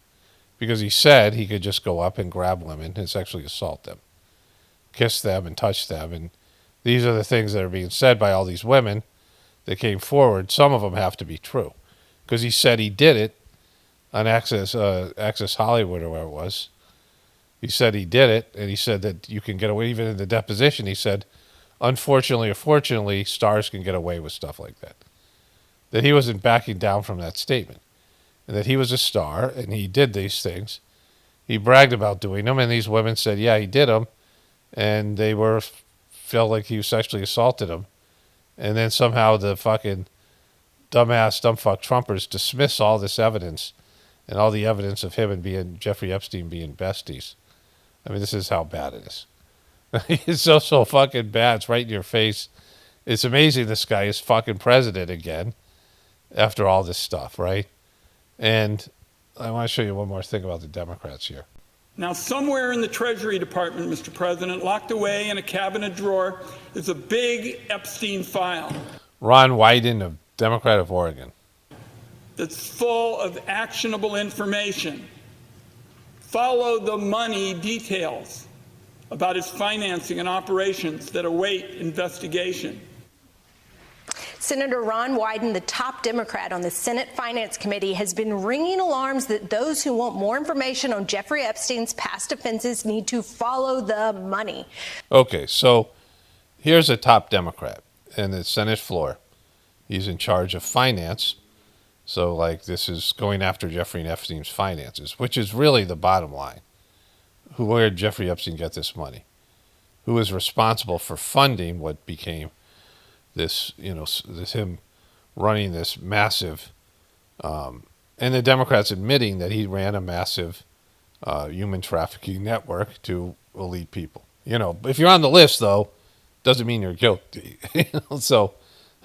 Because he said he could just go up and grab women and sexually assault them, kiss them and touch them. And these are the things that are being said by all these women that came forward. Some of them have to be true. Because he said he did it on Access Hollywood or where it was. He said he did it, and he said that you can get away. Even in the deposition, he said, unfortunately or fortunately, stars can get away with stuff like that. That he wasn't backing down from that statement. And that he was a star, and he did these things. He bragged about doing them, and these women said, yeah, he did them. And they felt like he sexually assaulted them. And then somehow the fucking dumbfuck Trumpers dismiss all this evidence and all the evidence of him and Jeffrey Epstein being besties. I mean, this is how bad it is. It's so fucking bad. It's right in your face. It's amazing this guy is fucking president again after all this stuff, right? And I want to show you one more thing about the Democrats here. Now, somewhere in the Treasury Department, Mr. President, locked away in a cabinet drawer, is a big Epstein file. Ron Wyden, a Democrat of Oregon. That's full of actionable information. Follow the money details about his financing and operations that await investigation. Senator Ron Wyden, the top Democrat on the Senate Finance Committee, has been ringing alarms that those who want more information on Jeffrey Epstein's past offenses need to follow the money. Okay, so here's a top Democrat in the Senate floor. He's in charge of finance. So, this is going after Jeffrey Epstein's finances, which is really the bottom line. Where did Jeffrey Epstein get this money? Who is responsible for funding what became this him running this massive, and the Democrats admitting that he ran a massive human trafficking network to elite people. If you're on the list, though, doesn't mean you're guilty. So,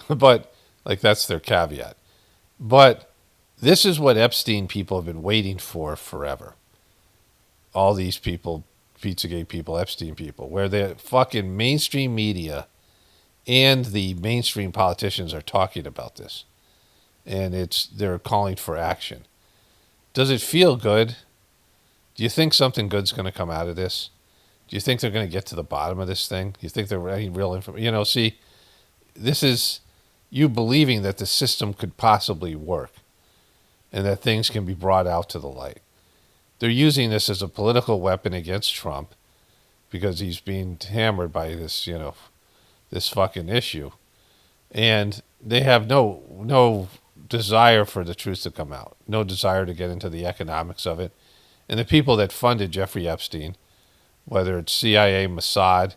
but that's their caveat. But this is what Epstein people have been waiting for forever. All these people, Pizzagate people, Epstein people, where the fucking mainstream media and the mainstream politicians are talking about this. And they're calling for action. Does it feel good? Do you think something good's going to come out of this? Do you think they're going to get to the bottom of this thing? Do you think they're any real information? See, this is you believing that the system could possibly work and that things can be brought out to the light. They're using this as a political weapon against Trump because he's being hammered by this, this fucking issue. And they have no desire for the truth to come out, no desire to get into the economics of it. And the people that funded Jeffrey Epstein, whether it's CIA, Mossad,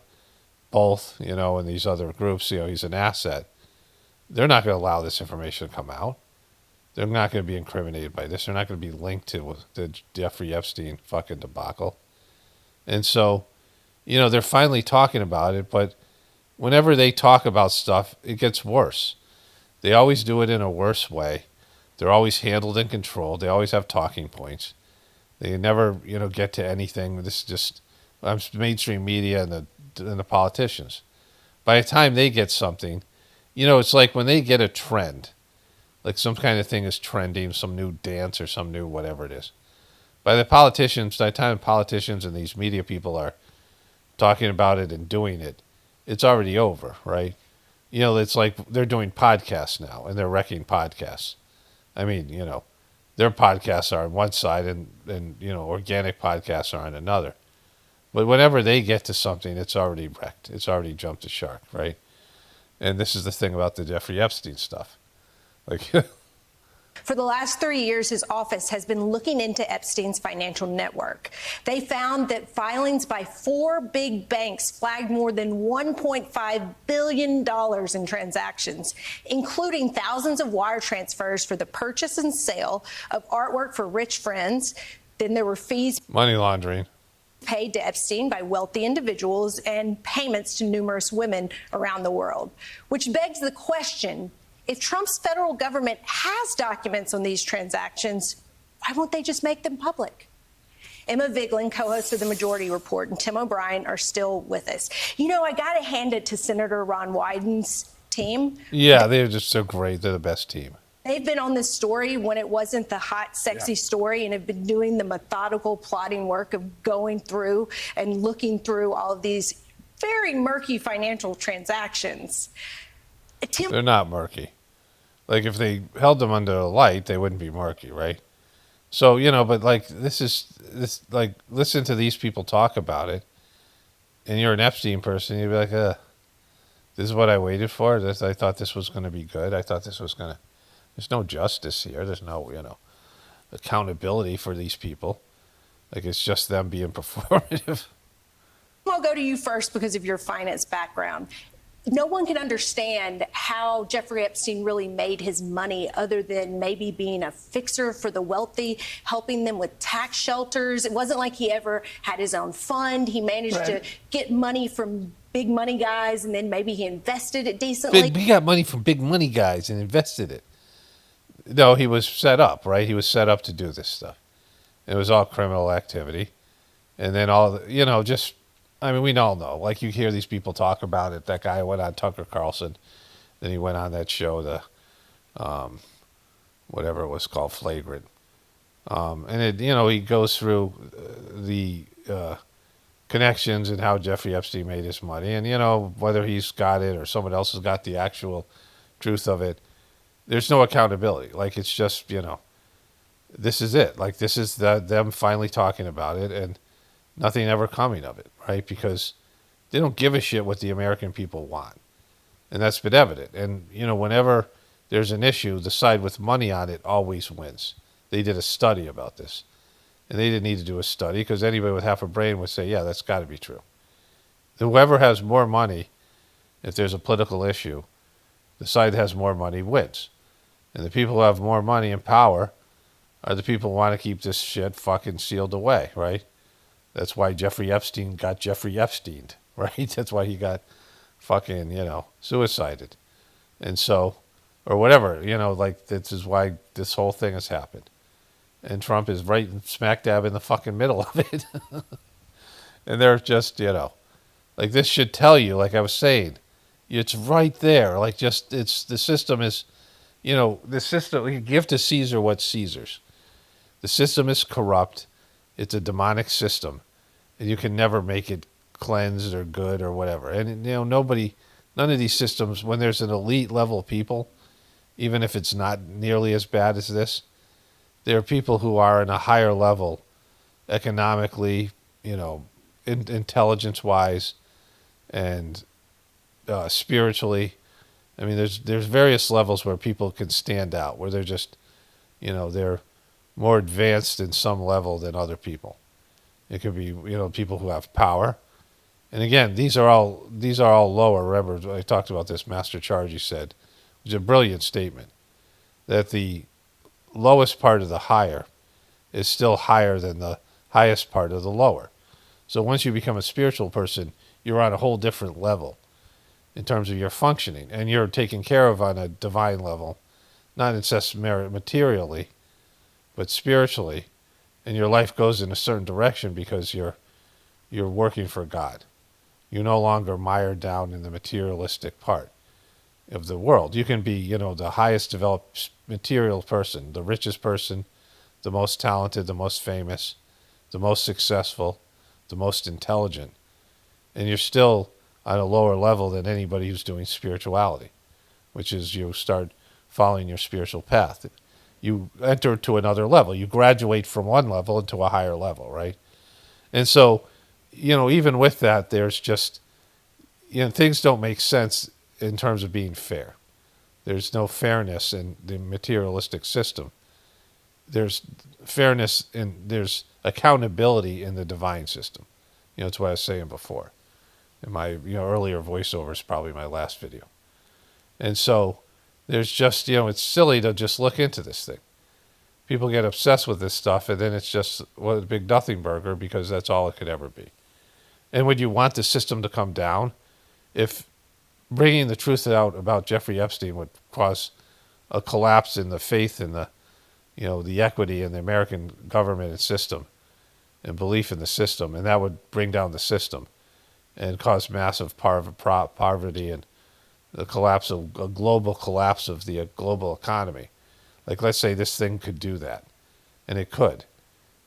both, and these other groups, he's an asset. They're not going to allow this information to come out. They're not going to be incriminated by this. They're not going to be linked to the Jeffrey Epstein fucking debacle. And so, they're finally talking about it, but whenever they talk about stuff, it gets worse. They always do it in a worse way. They're always handled and controlled. They always have talking points. They never, get to anything. This is just mainstream media and the politicians. By the time they get something, it's like when they get a trend, like some kind of thing is trending, some new dance or some new whatever it is. By the time politicians and these media people are talking about it and doing it, it's already over, right? It's like they're doing podcasts now and they're wrecking podcasts. I mean, their podcasts are on one side and organic podcasts are on another. But whenever they get to something, it's already wrecked. It's already jumped the shark, right? And this is the thing about the Jeffrey Epstein stuff. For the last 3 years, his office has been looking into Epstein's financial network. They found that filings by 4 big banks flagged more than $1.5 billion in transactions, including thousands of wire transfers for the purchase and sale of artwork for rich friends. Then there were fees money laundering paid to Epstein by wealthy individuals and payments to numerous women around the world, which begs the question, if Trump's federal government has documents on these transactions, why won't they just make them public? Emma Vigeland, co-host of The Majority Report, and Tim O'Brien are still with us. You know, I got to hand it to Senator Ron Wyden's team. Yeah, they're just so great. They're the best team. They've been on this story when it wasn't the hot, sexy story, and have been doing the methodical plotting work of going through and looking through all of these very murky financial transactions. They're not murky. Like, if they held them under a light, they wouldn't be murky, right? So, you know, but like, like, listen to these people talk about it, and you're an Epstein person, you'd be like, this is what I waited for. I thought this was going to be good. I thought this was going to, there's no justice here. There's no, you know, accountability for these people. Like, it's just them being performative. I'll go to you first because of your finance background. No one can understand how Jeffrey Epstein really made his money other than maybe being a fixer for the wealthy, helping them with tax shelters. It wasn't like he ever had his own fund. He managed to get money from big money guys, and then maybe he invested it decently. He got money from big money guys and invested it. No, he was set up, right? He was set up to do this stuff. It was all criminal activity. And then all, you know, just, I mean, we all know. Like, you hear these people talk about it. That guy went on Tucker Carlson. Then he went on that show, the whatever it was called, Flagrant. And, it, you know, he goes through the connections and how Jeffrey Epstein made his money. And, you know, whether he's got it or someone else has got the actual truth of it, there's no accountability. Like, it's just, you know, this is it. Like, this is them finally talking about it and nothing ever coming of it, right? Because they don't give a shit what the American people want. And that's been evident. And, you know, whenever there's an issue, the side with money on it always wins. They did a study about this. And they didn't need to do a study because anybody with half a brain would say, yeah, that's got to be true. Whoever has more money, if there's a political issue, the side that has more money wins. And the people who have more money and power are the people who want to keep this shit fucking sealed away, right? That's why Jeffrey Epstein got Jeffrey Epsteined, right? That's why he got fucking, you know, suicided. And so, or whatever, you know, like, this is why this whole thing has happened. And Trump is right smack dab in the fucking middle of it. And they're just, you know, like, this should tell you, like I was saying, it's right there. Like, just, it's, the system is, you know, the system, we give to Caesar what's Caesar's. The system is corrupt. It's a demonic system. And you can never make it cleansed or good or whatever. And, you know, none of these systems, when there's an elite level of people, even if it's not nearly as bad as this, there are people who are in a higher level economically, you know, intelligence-wise and spiritually. I mean, there's various levels where people can stand out, where they're just, you know, they're more advanced in some level than other people. It could be, you know, people who have power. And again, these are all lower. Remember, I talked about this, Master Chargy said, which is a brilliant statement, that the lowest part of the higher is still higher than the highest part of the lower. So once you become a spiritual person, you're on a whole different level in terms of your functioning, and you're taken care of on a divine level, not necessarily materially, but spiritually, and your life goes in a certain direction because you're working for God. You're no longer mired down in the materialistic part of the world. You can be, you know, the highest developed material person, the richest person, the most talented, the most famous, the most successful, the most intelligent, and you're still on a lower level than anybody who's doing spirituality, which is you start following your spiritual path. You enter to another level. You graduate from one level into a higher level, right? And so, you know, even with that, there's just, you know, things don't make sense in terms of being fair. There's no fairness in the materialistic system. There's fairness and there's accountability in the divine system. You know, it's what I was saying before. In my, you know, earlier voiceover is probably my last video. And so there's just, you know, it's silly to just look into this thing. People get obsessed with this stuff, and then it's just, well, a big nothing burger because that's all it could ever be. And would you want the system to come down? If bringing the truth out about Jeffrey Epstein would cause a collapse in the faith in the, you know, the equity in the American government and system, and belief in the system, and that would bring down the system and cause massive poverty and the collapse of a global collapse of the global economy. Like, let's say this thing could do that, and it could.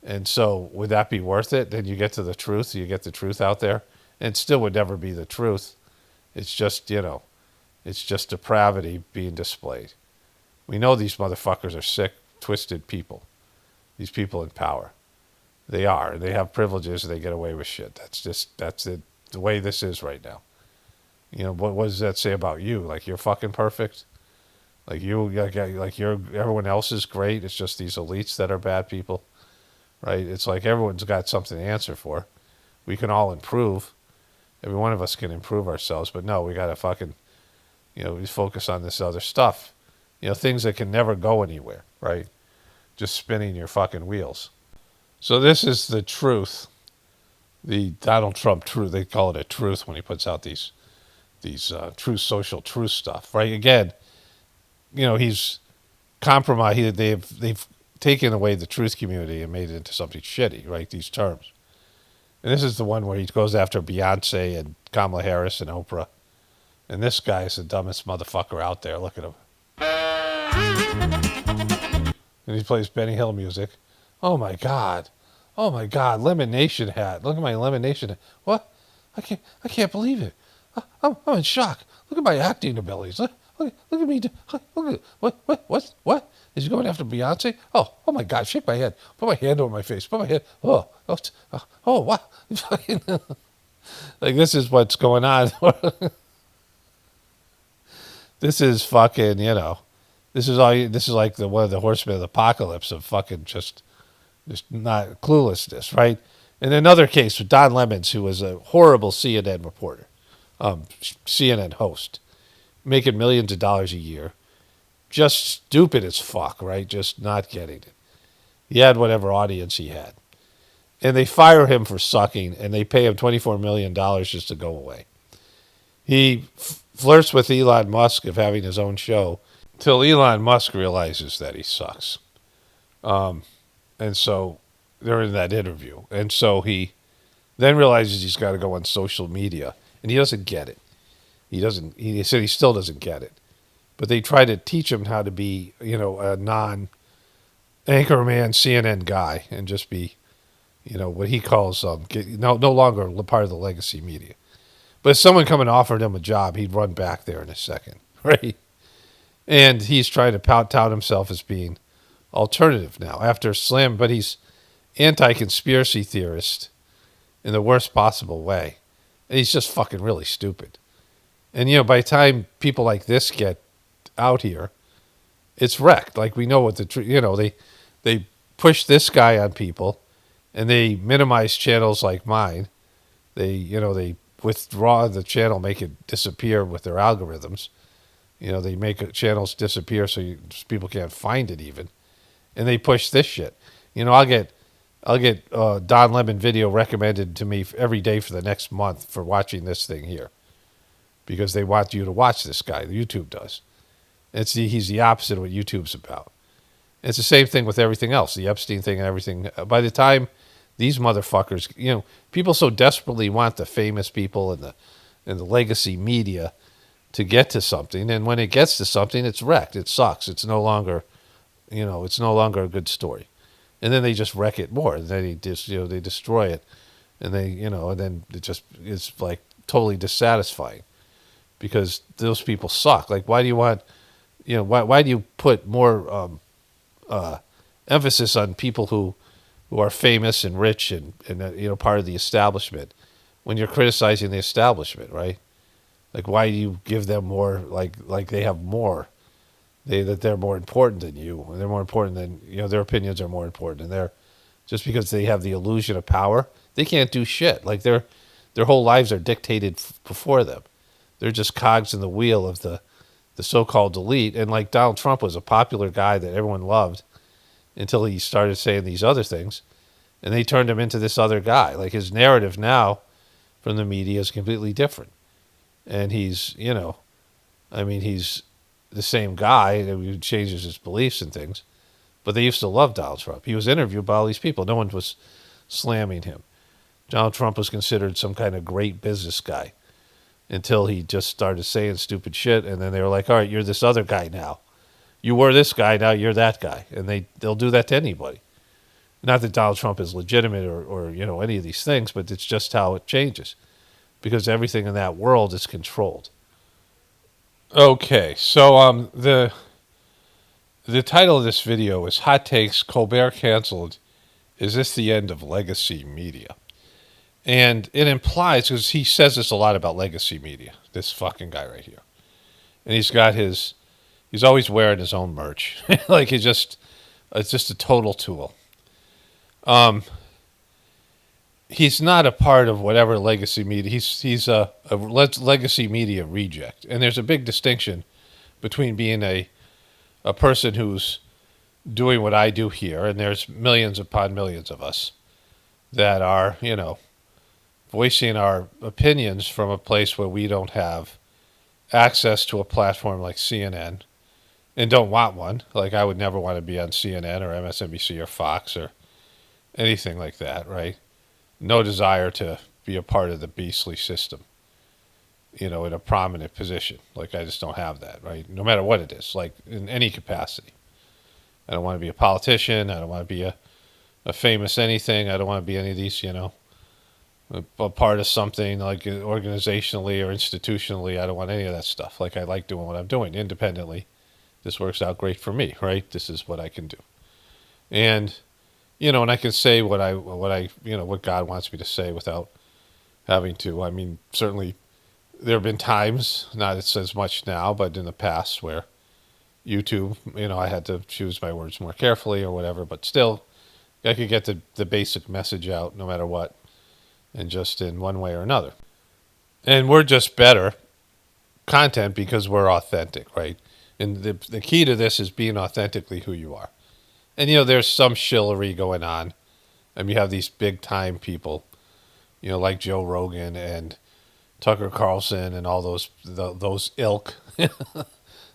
And so would that be worth it? Then you get to the truth, you get the truth out there, and it still would never be the truth. It's just, it's just depravity being displayed. We know these motherfuckers are sick, twisted people. These people in power. They are. They have privileges and they get away with shit. That's it. The way this is right now. What does that say about you? Like, you're fucking perfect? Like everyone else is great. It's just these elites that are bad people, right? It's like everyone's got something to answer for. We can all improve. Every one of us can improve ourselves, but no, we got to fucking, we focus on this other stuff. Things that can never go anywhere, right? Just spinning your fucking wheels. So this is the truth. The Donald Trump truth. They call it a truth when he puts out these true social truth stuff, right? Again, he's compromised. They've taken away the truth community and made it into something shitty, right? These terms. And this is the one where he goes after Beyonce and Kamala Harris and Oprah. And this guy is the dumbest motherfucker out there. Look at him. And he plays Benny Hill music. Oh my God. Oh my God. Lemon Nation hat. Look at my Lemon Nation hat. What? I can't believe it. I'm in shock. Look at my acting abilities. Look at me. Look at what? Is he going after Beyonce? Oh my God! Shake my head. Put my hand over my face. Put my head. Oh, what? Like, this is what's going on. This is fucking. This is like one of the horsemen of the apocalypse of fucking just not cluelessness, right? In another case with Don Lemons, who was a horrible CNN reporter, CNN host, making millions of dollars a year, just stupid as fuck, right? Just not getting it. He had whatever audience he had. And they fire him for sucking, and they pay him $24 million just to go away. He flirts with Elon Musk of having his own show till Elon Musk realizes that he sucks. And so they're in that interview. And so he then realizes he's got to go on social media, and he doesn't get it. He said he still doesn't get it. But they try to teach him how to be, a non-anchorman CNN guy and just be, what he calls no longer part of the legacy media. But if someone come and offered him a job, he'd run back there in a second, right? And he's trying to tout himself as being alternative now after Slim, but he's anti-conspiracy theorist in the worst possible way. And he's just fucking really stupid. And, by the time people like this get out here, it's wrecked. Like, we know what they push this guy on people, and they minimize channels like mine. They withdraw the channel, make it disappear with their algorithms. They make channels disappear so people can't find it even. And they push this shit. I'll get Don Lemon video recommended to me every day for the next month for watching this thing here. Because they want you to watch this guy. YouTube does. He's the opposite of what YouTube's about. It's the same thing with everything else, the Epstein thing and everything. By the time these motherfuckers, people so desperately want the famous people and the legacy media to get to something, and when it gets to something, it's wrecked. It sucks. It's no longer, it's no longer a good story. And then they just wreck it more. And then they destroy it, and and then it just is like totally dissatisfying. Because those people suck. Like, why do you want, why do you put more emphasis on people who are famous and rich and part of the establishment when you're criticizing the establishment, right? Like, why do you give them more, like they have more, that they're more important than you, and they're more important than, their opinions are more important, and they're, just because they have the illusion of power, they can't do shit. Like, their whole lives are dictated before them. They're just cogs in the wheel of the so-called elite. And like Donald Trump was a popular guy that everyone loved until he started saying these other things. And they turned him into this other guy. Like, his narrative now from the media is completely different. And he's, he's the same guy. He changes his beliefs and things. But they used to love Donald Trump. He was interviewed by all these people. No one was slamming him. Donald Trump was considered some kind of great business guy until he just started saying stupid shit, and then they were like, all right, you're this other guy now. You were this guy, now you're that guy. And they'll do that to anybody. Not that Donald Trump is legitimate or any of these things, but it's just how it changes. Because everything in that world is controlled. Okay, so the title of this video is Hot Takes, Colbert Canceled. Is this the end of legacy media? And it implies, because he says this a lot about legacy media, this fucking guy right here. And he's always wearing his own merch. Like it's just a total tool. He's not a part of whatever legacy media. He's a legacy media reject. And there's a big distinction between being a person who's doing what I do here, and there's millions upon millions of us that are, voicing our opinions from a place where we don't have access to a platform like CNN and don't want one. Like I would never want to be on CNN or MSNBC or Fox or anything like that, right? No desire to be a part of the beastly system, in a prominent position. Like I just don't have that, right? No matter what it is, like in any capacity. I don't want to be a politician. I don't want to be a famous anything. I don't want to be any of these, a part of something like organizationally or institutionally. I don't want any of that stuff. Like I like doing what I'm doing independently. This works out great for me, right? This is what I can do. And, and I can say what God wants me to say without having to. I mean, certainly there have been times, not as much now, but in the past where YouTube, I had to choose my words more carefully or whatever, but still I could get the basic message out no matter what. And just in one way or another. And we're just better content because we're authentic, right? And the key to this is being authentically who you are. And, there's some shillery going on. And you have these big time people, like Joe Rogan and Tucker Carlson and all those ilk,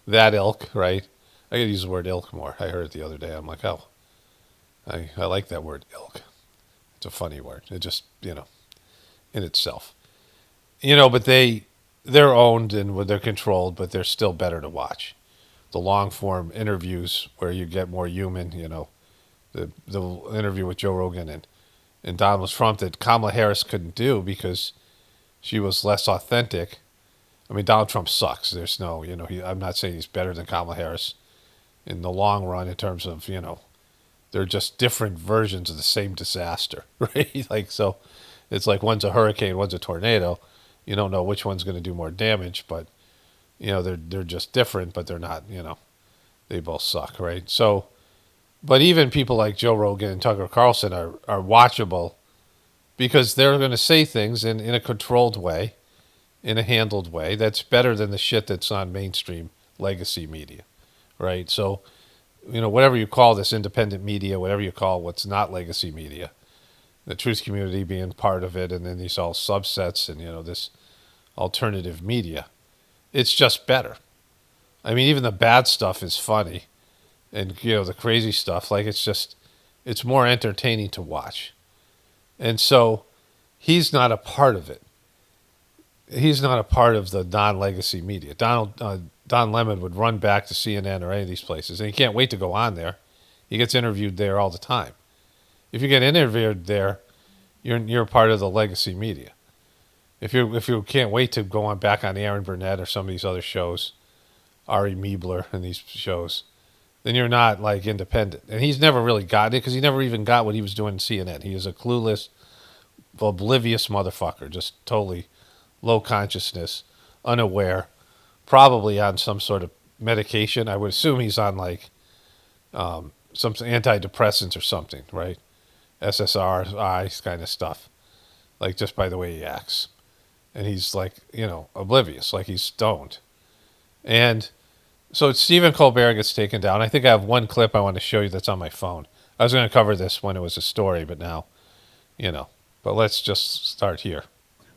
that ilk, right? I gotta use the word ilk more. I heard it the other day. I'm like, oh, I like that word ilk. It's a funny word. It just, in itself. But they're owned and they're controlled, but they're still better to watch. The long form interviews where you get more human, the interview with Joe Rogan and Donald Trump that Kamala Harris couldn't do because she was less authentic. I mean, Donald Trump sucks. There's no, I'm not saying he's better than Kamala Harris in the long run in terms of, they're just different versions of the same disaster, right? Like, so it's like one's a hurricane, one's a tornado. You don't know which one's going to do more damage, but, they're just different, but they're not, they both suck, right? So, but even people like Joe Rogan and Tucker Carlson are watchable because they're going to say things in a controlled way, in a handled way that's better than the shit that's on mainstream legacy media, right? So, whatever you call this independent media, whatever you call what's not legacy media, the truth community being part of it, and then these all subsets and, this alternative media, it's just better. I mean, even the bad stuff is funny and, the crazy stuff, like it's more entertaining to watch. And so he's not a part of it. He's not a part of the non-legacy media. Don Lemon would run back to CNN or any of these places, and he can't wait to go on there. He gets interviewed there all the time. If you get interviewed there, you're part of the legacy media. If you can't wait to go on back on Aaron Burnett or some of these other shows, Ari Meebler and these shows, then you're not like independent. And he's never really gotten it because he never even got what he was doing in CNN. He is a clueless, oblivious motherfucker, just totally low consciousness, unaware, probably on some sort of medication. I would assume he's on like some antidepressants or something, right? SSRIs kind of stuff, like just by the way he acts. And he's like, oblivious, like he's stoned. And so Stephen Colbert gets taken down. I think I have one clip I want to show you that's on my phone. I was going to cover this when it was a story, but now, but let's just start here.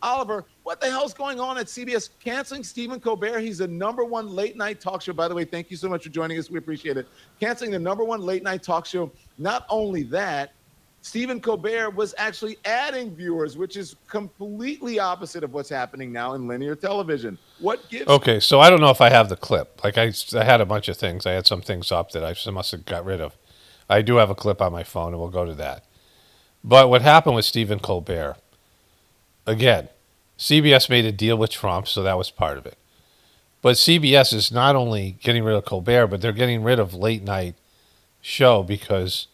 Oliver, what the hell's going on at CBS canceling Stephen Colbert? He's the #1 late night talk show. By the way, thank you so much for joining us. We appreciate it. Canceling the #1 late night talk show. Not only that, Stephen Colbert was actually adding viewers, which is completely opposite of what's happening now in linear television. What gives? Okay, so I don't know if I have the clip. Like I had a bunch of things. I had some things up that I must have got rid of. I do have a clip on my phone, and we'll go to that. But what happened with Stephen Colbert, again, CBS made a deal with Trump, so that was part of it. But CBS is not only getting rid of Colbert, but they're getting rid of late night show because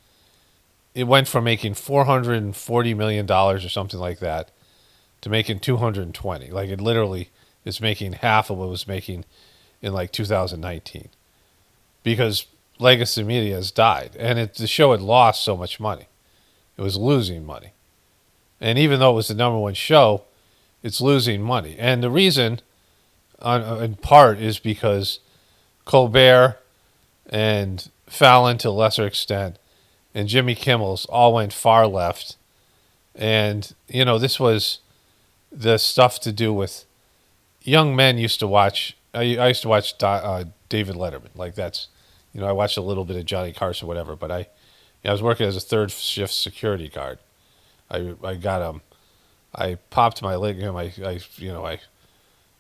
it went from making $440 million or something like that to making 220. Like it literally is making half of what it was making in like 2019 because legacy media has died and the show had lost so much money. It was losing money. And even though it was the number one show, it's losing money. And the reason, in part, is because Colbert and Fallon, to a lesser extent, and Jimmy Kimmel's all went far left. And, you know, this was the stuff to do with young men used to watch. I used to watch David Letterman. Like that's, you know, I watched a little bit of Johnny Carson, whatever. But I was working as a third shift security guard. I got I popped my ligament. I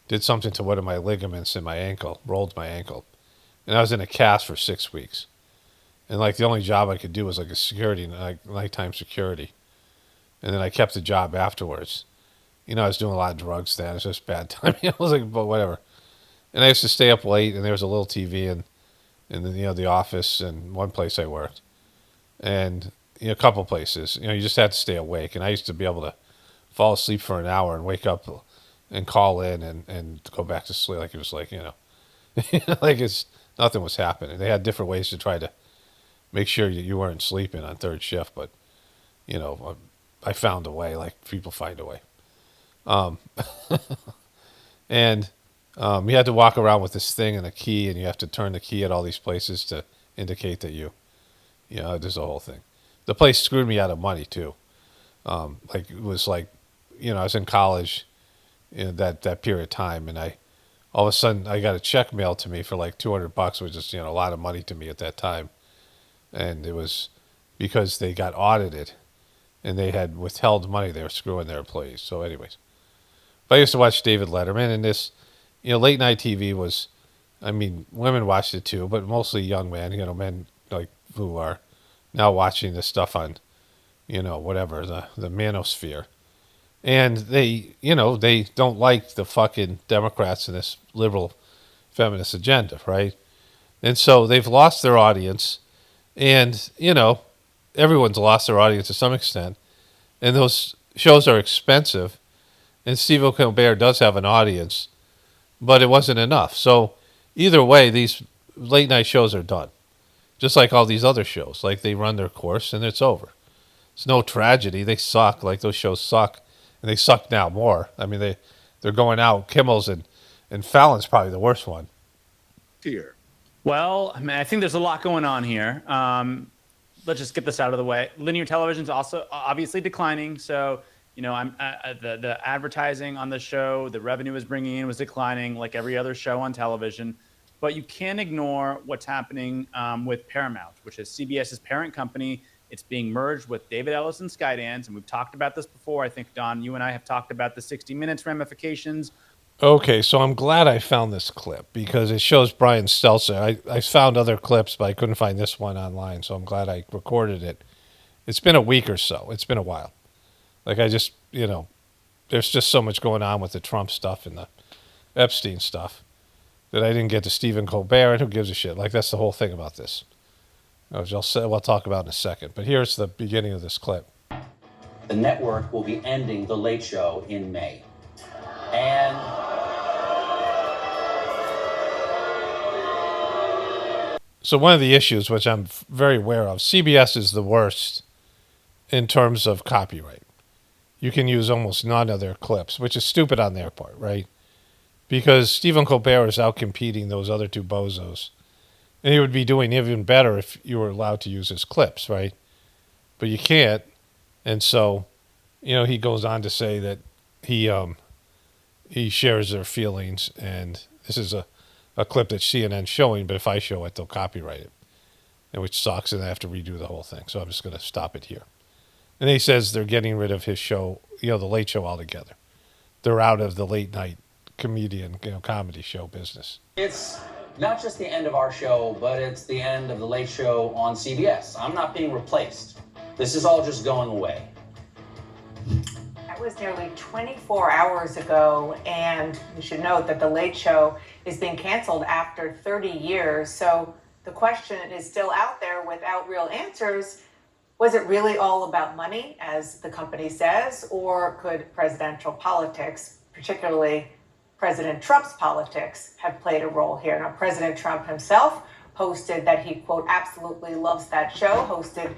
did something to one of my ligaments in my ankle, rolled my ankle, and I was in a cast for 6 weeks. And like the only job I could do was like a security, like nighttime security. And then I kept the job afterwards. You know, I was doing a lot of drugs then. It was just bad timing. I was like, but whatever. And I used to stay up late, and there was a little TV in the office and one place I worked, and a couple places. You know, you just had to stay awake. And I used to be able to fall asleep for an hour and wake up and call in and go back to sleep. Like it was like, like nothing was happening. They had different ways to try to make sure you weren't sleeping on third shift, but I found a way. Like people find a way. And you had to walk around with this thing and a key, and you have to turn the key at all these places to indicate that there's a whole thing. The place screwed me out of money too. Like it was like, I was in college in that period of time, and all of a sudden I got a check mailed to me for like $200, which is a lot of money to me at that time, and it was because they got audited and they had withheld money. They were screwing their employees. So, anyways, but I used to watch David Letterman, and this, late night TV was, women watched it too, but mostly young men, men like who are now watching this stuff on, whatever, the manosphere. And they, they don't like the fucking Democrats and this liberal feminist agenda, right? And so they've lost their audience, and, everyone's lost their audience to some extent, and those shows are expensive, and Stephen Colbert does have an audience, but it wasn't enough. So either way, these late night shows are done, just like all these other shows. Like they run their course and it's over. It's no tragedy. They suck. Like those shows suck, and they suck now more. They're going out. Kimmel's and Fallon's probably the worst one. Here. Well, I think there's a lot going on here. Let's just get this out of the way. Linear television is also obviously declining. So, the advertising on the show, the revenue is bringing in was declining like every other show on television. But you can't ignore what's happening with Paramount, which is CBS's parent company. It's being merged with David Ellis and Skydance. And we've talked about this before. I think, Don, you and I have talked about the 60 Minutes ramifications. Okay, so I'm glad I found this clip because it shows Brian Stelzer. I found other clips, but I couldn't find this one online, so I'm glad I recorded it. It's been a week or so. It's been a while. Like I just, there's just so much going on with the Trump stuff and the Epstein stuff that I didn't get to Stephen Colbert, and who gives a shit? Like that's the whole thing about this. Which we'll talk about in a second. But here's the beginning of this clip. The network will be ending The Late Show in May. And so one of the issues, which I'm very aware of, CBS is the worst in terms of copyright. You can use almost none of their clips, which is stupid on their part, right? Because Stephen Colbert is out competing those other two bozos. And he would be doing even better if you were allowed to use his clips, right? But you can't. And so, he goes on to say that he shares their feelings, and this is a clip that CNN's showing, but if I show it, they'll copyright it, and which sucks, and I have to redo the whole thing. So I'm just going to stop it here. And he says they're getting rid of his show, The Late Show altogether. They're out of the late night comedian, comedy show business. It's not just the end of our show, but it's the end of the Late Show on CBS. I'm not being replaced. This is all just going away. That was nearly 24 hours ago, and we should note that The Late Show is being canceled after 30 years. So the question is still out there without real answers. Was it really all about money, as the company says, or could presidential politics, particularly President Trump's politics, have played a role here? Now, President Trump himself posted that he, quote, absolutely loves that show, hosted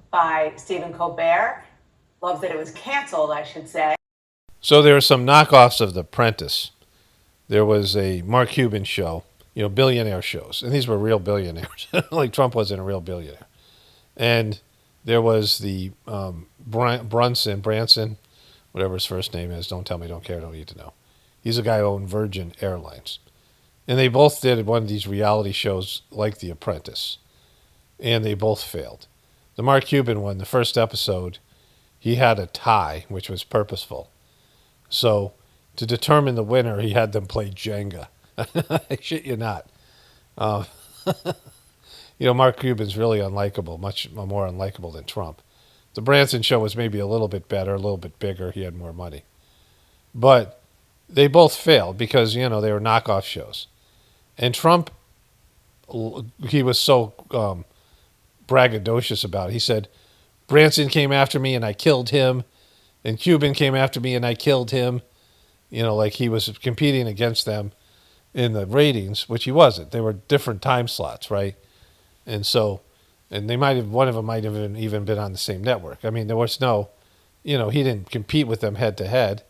by Stephen Colbert. Loves that it was canceled, I should say. So there are some knockoffs of The Apprentice. There was a Mark Cuban show, billionaire shows. And these were real billionaires. Like Trump wasn't a real billionaire. And there was the Branson, whatever his first name is. Don't tell me, don't care, don't need to know. He's a guy who owned Virgin Airlines. And they both did one of these reality shows like The Apprentice. And they both failed. The Mark Cuban one, the first episode, he had a tie, which was purposeful. So to determine the winner, he had them play Jenga. I shit you not. Mark Cuban's really unlikable, much more unlikable than Trump. The Branson show was maybe a little bit better, a little bit bigger. He had more money. But they both failed because, they were knockoff shows. And Trump, he was so braggadocious about it. He said, Branson came after me and I killed him. And Cuban came after me and I killed him. Like he was competing against them in the ratings, which he wasn't. They were different time slots, right? And so, and one of them might have even been on the same network. I mean, there was no, he didn't compete with them head to head.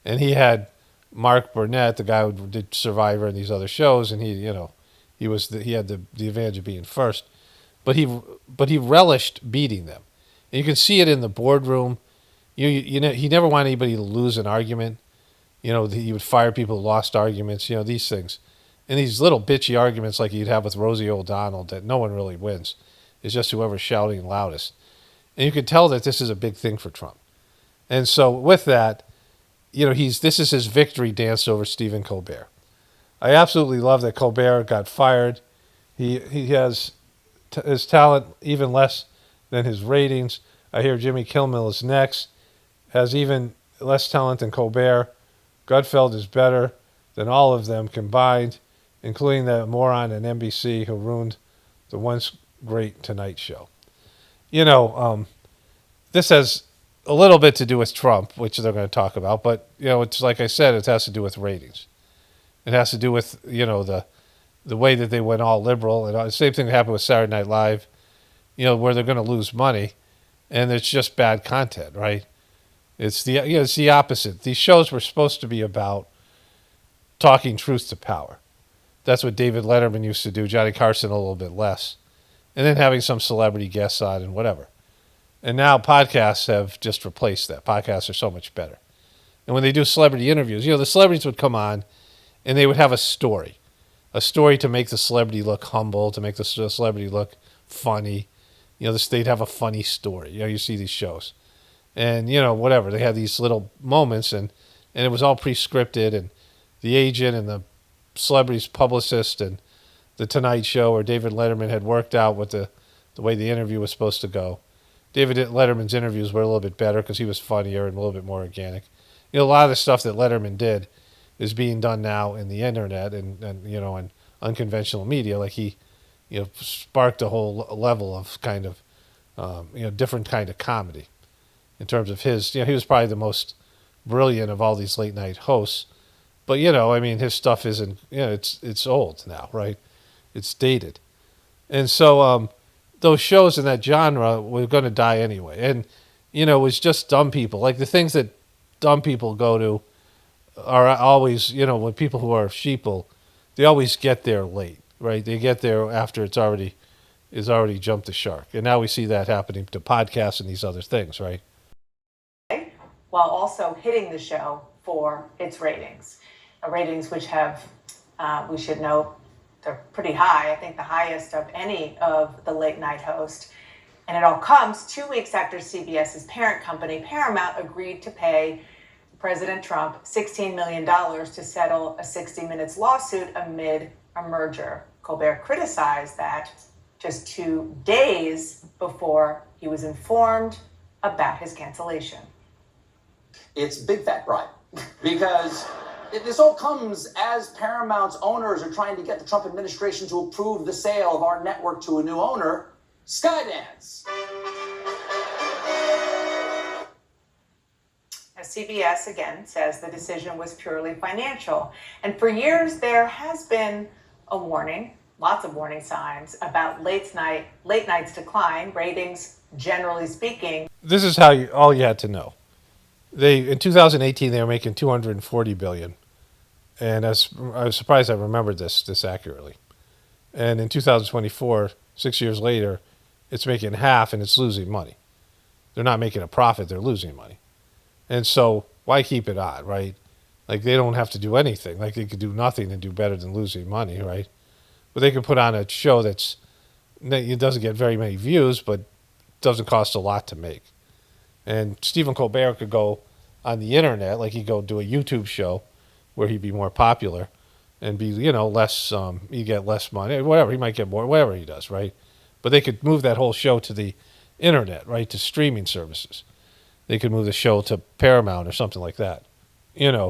And he had Mark Burnett, the guy who did Survivor and these other shows, and he had the advantage of being first. But he relished beating them. And you can see it in the boardroom. He never wanted anybody to lose an argument. He would fire people who lost arguments, these things. And these little bitchy arguments like you'd have with Rosie O'Donnell that no one really wins. It's just whoever's shouting loudest. And you can tell that this is a big thing for Trump. And so with that, this is his victory dance over Stephen Colbert. I absolutely love that Colbert got fired. He has his talent even less than his ratings. I hear Jimmy Kimmel is next. Has even less talent than Colbert. Gutfeld is better than all of them combined, including that moron in NBC who ruined the once great Tonight Show. This has a little bit to do with Trump, which they're going to talk about, but it's like I said, it has to do with ratings. It has to do with the way that they went all liberal, and the same thing happened with Saturday Night Live, where they're going to lose money, and it's just bad content, right? It's the opposite. These shows were supposed to be about talking truth to power. That's what David Letterman used to do, Johnny Carson a little bit less, and then having some celebrity guests on and whatever. And now podcasts have just replaced that. Podcasts are so much better. And when they do celebrity interviews, the celebrities would come on and they would have a story to make the celebrity look humble, to make the celebrity look funny. They'd have a funny story. You see these shows. And, whatever. They had these little moments and it was all pre-scripted, and the agent and the celebrity's publicist and the Tonight Show or David Letterman had worked out what the way the interview was supposed to go. David Letterman's interviews were a little bit better because he was funnier and a little bit more organic. A lot of the stuff that Letterman did is being done now in the internet and in unconventional media. Like he, sparked a whole level of kind of, different kind of comedy in terms of his, he was probably the most brilliant of all these late night hosts. But, his stuff isn't, it's old now, right? It's dated. And so, those shows in that genre were going to die anyway. And, it was just dumb people. Like the things that dumb people go to are always, when people who are sheeple, they always get there late, right? They get there after it's already jumped the shark. And now we see that happening to podcasts and these other things, right? While also hitting the show for its ratings. Ratings which have, we should note, they're pretty high. I think the highest of any of the late night hosts. And it all comes 2 weeks after CBS's parent company, Paramount, agreed to pay President Trump $16 million to settle a 60 Minutes lawsuit amid a merger. Colbert criticized that just 2 days before he was informed about his cancellation. It's big fat bribe because this all comes as Paramount's owners are trying to get the Trump administration to approve the sale of our network to a new owner, Skydance. Now, CBS again says the decision was purely financial. And for years, there has been a warning, lots of warning signs about late night's decline, ratings generally speaking. This is all you had to know. In 2018 they were making $240 billion, and I was surprised I remembered this accurately. And in 2024, 6 years later, it's making half and it's losing money. They're not making a profit; they're losing money. And so why keep it on, right? Like they don't have to do anything. Like they could do nothing and do better than losing money, right? But they could put on a show it doesn't get very many views, but doesn't cost a lot to make. And Stephen Colbert could go on the internet, like he'd go do a YouTube show where he'd be more popular and be, less, you get less money, whatever, he might get more, whatever he does, right? But they could move that whole show to the internet, right, to streaming services. They could move the show to Paramount or something like that, that